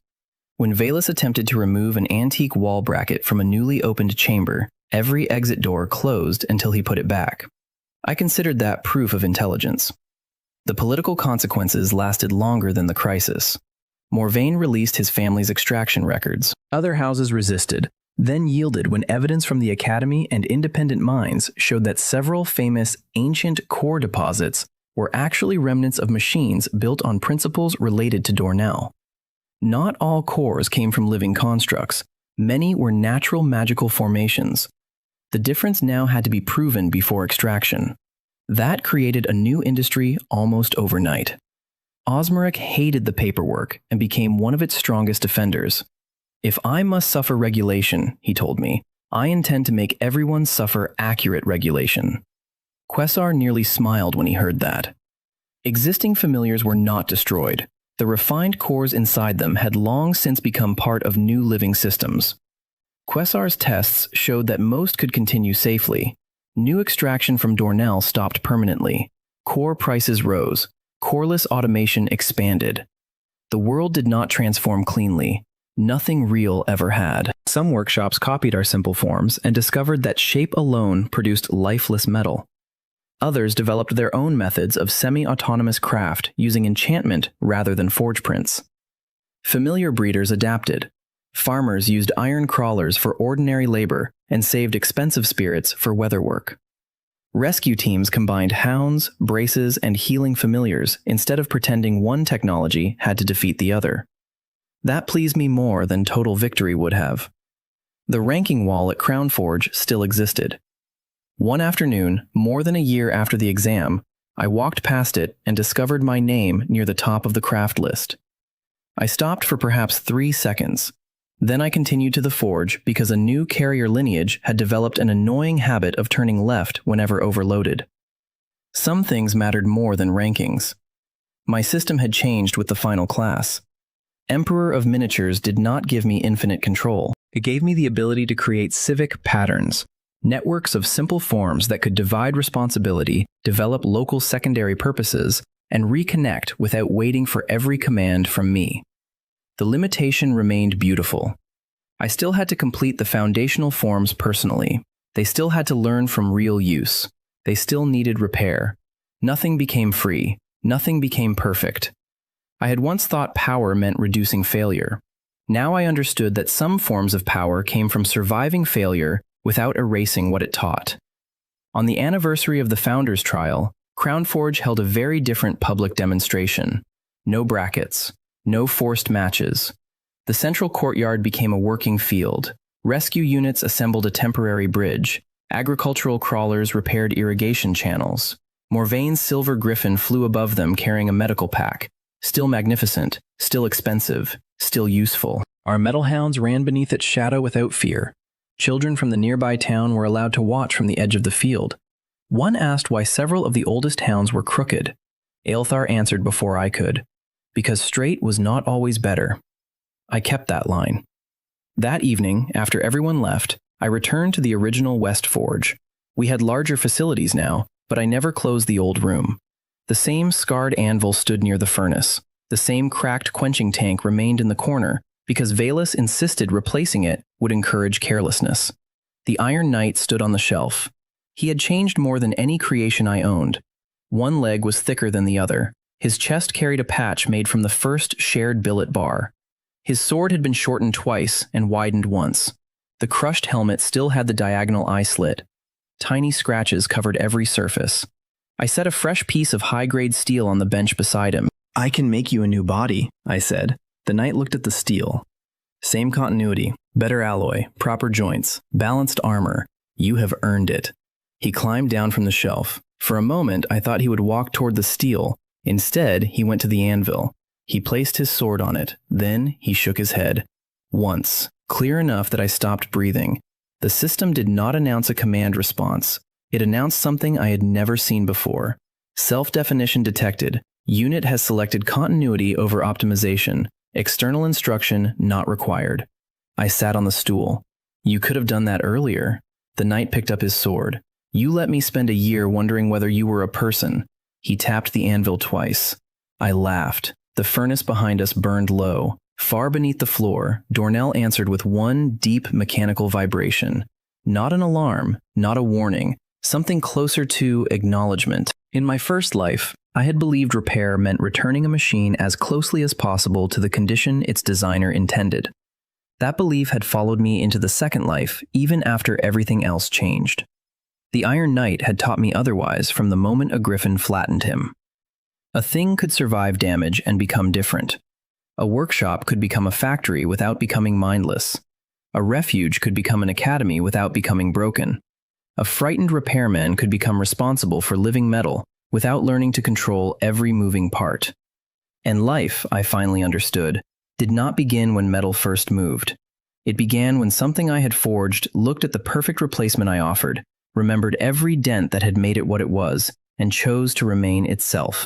When Valus attempted to remove an antique wall bracket from a newly opened chamber, every exit door closed until he put it back. I considered that proof of intelligence. The political consequences lasted longer than the crisis. Morvain released his family's extraction records. Other houses resisted, then yielded when evidence from the Academy and independent mines showed that several famous ancient core deposits were actually remnants of machines built on principles related to Dornell. Not all cores came from living constructs. Many were natural magical formations. The difference now had to be proven before extraction. That created a new industry almost overnight. Osmeric hated the paperwork and became one of its strongest defenders. If I must suffer regulation, he told me, I intend to make everyone suffer accurate regulation." Quesar nearly smiled when he heard that. Existing familiars were not destroyed. The refined cores inside them had long since become part of new living systems. Quesar's tests showed that most could continue safely. New extraction from Dornell stopped permanently. Core prices rose. Coreless automation expanded. The world did not transform cleanly. Nothing real ever had. Some workshops copied our simple forms and discovered that shape alone produced lifeless metal. Others developed their own methods of semi-autonomous craft using enchantment rather than forge prints. Familiar breeders adapted. Farmers used iron crawlers for ordinary labor and saved expensive spirits for weather work. Rescue teams combined hounds, braces, and healing familiars instead of pretending one technology had to defeat the other. That pleased me more than total victory would have. The ranking wall at Crown Forge still existed. One afternoon, more than a year after the exam, I walked past it and discovered my name near the top of the craft list. I stopped for perhaps 3 seconds. Then I continued to the forge because a new carrier lineage had developed an annoying habit of turning left whenever overloaded. Some things mattered more than rankings. My system had changed with the final class. Emperor of Miniatures did not give me infinite control. It gave me the ability to create civic patterns, networks of simple forms that could divide responsibility, develop local secondary purposes, and reconnect without waiting for every command from me. The limitation remained beautiful. I still had to complete the foundational forms personally. They still had to learn from real use. They still needed repair. Nothing became free. Nothing became perfect. I had once thought power meant reducing failure. Now I understood that some forms of power came from surviving failure without erasing what it taught. On the anniversary of the Founders Trial, Crown Forge held a very different public demonstration. No brackets. No forced matches. The central courtyard became a working field. Rescue units assembled a temporary bridge. Agricultural crawlers repaired irrigation channels. Morvaine's silver griffin flew above them carrying a medical pack. Still magnificent, still expensive, still useful. Our metal hounds ran beneath its shadow without fear. Children from the nearby town were allowed to watch from the edge of the field. One asked why several of the oldest hounds were crooked. Aelthar answered before I could. Because straight was not always better. I kept that line. That evening, after everyone left, I returned to the original West Forge. We had larger facilities now, but I never closed the old room. The same scarred anvil stood near the furnace. The same cracked quenching tank remained in the corner, because Valus insisted replacing it would encourage carelessness. The Iron Knight stood on the shelf. He had changed more than any creation I owned. One leg was thicker than the other. His chest carried a patch made from the first shared billet bar. His sword had been shortened twice and widened once. The crushed helmet still had the diagonal eye slit. Tiny scratches covered every surface. I set a fresh piece of high-grade steel on the bench beside him. "I can make you a new body," I said. The knight looked at the steel. "Same continuity, better alloy, proper joints, balanced armor. You have earned it." He climbed down from the shelf. For a moment, I thought he would walk toward the steel. Instead, he went to the anvil. He placed his sword on it. Then he shook his head. Once, clear enough that I stopped breathing. The system did not announce a command response. It announced something I had never seen before. Self-definition detected. Unit has selected continuity over optimization. External instruction not required. I sat on the stool. "You could have done that earlier." The knight picked up his sword. "You let me spend a year wondering whether you were a person." He tapped the anvil twice. I laughed. The furnace behind us burned low. Far beneath the floor, Dornell answered with one deep mechanical vibration. Not an alarm, not a warning, something closer to acknowledgement. In my first life, I had believed repair meant returning a machine as closely as possible to the condition its designer intended. That belief had followed me into the second life, even after everything else changed. The Iron Knight had taught me otherwise from the moment a griffin flattened him. A thing could survive damage and become different. A workshop could become a factory without becoming mindless. A refuge could become an academy without becoming broken. A frightened repairman could become responsible for living metal without learning to control every moving part. And life, I finally understood, did not begin when metal first moved. It began when something I had forged looked at the perfect replacement I offered, remembered every dent that had made it what it was, and chose to remain itself.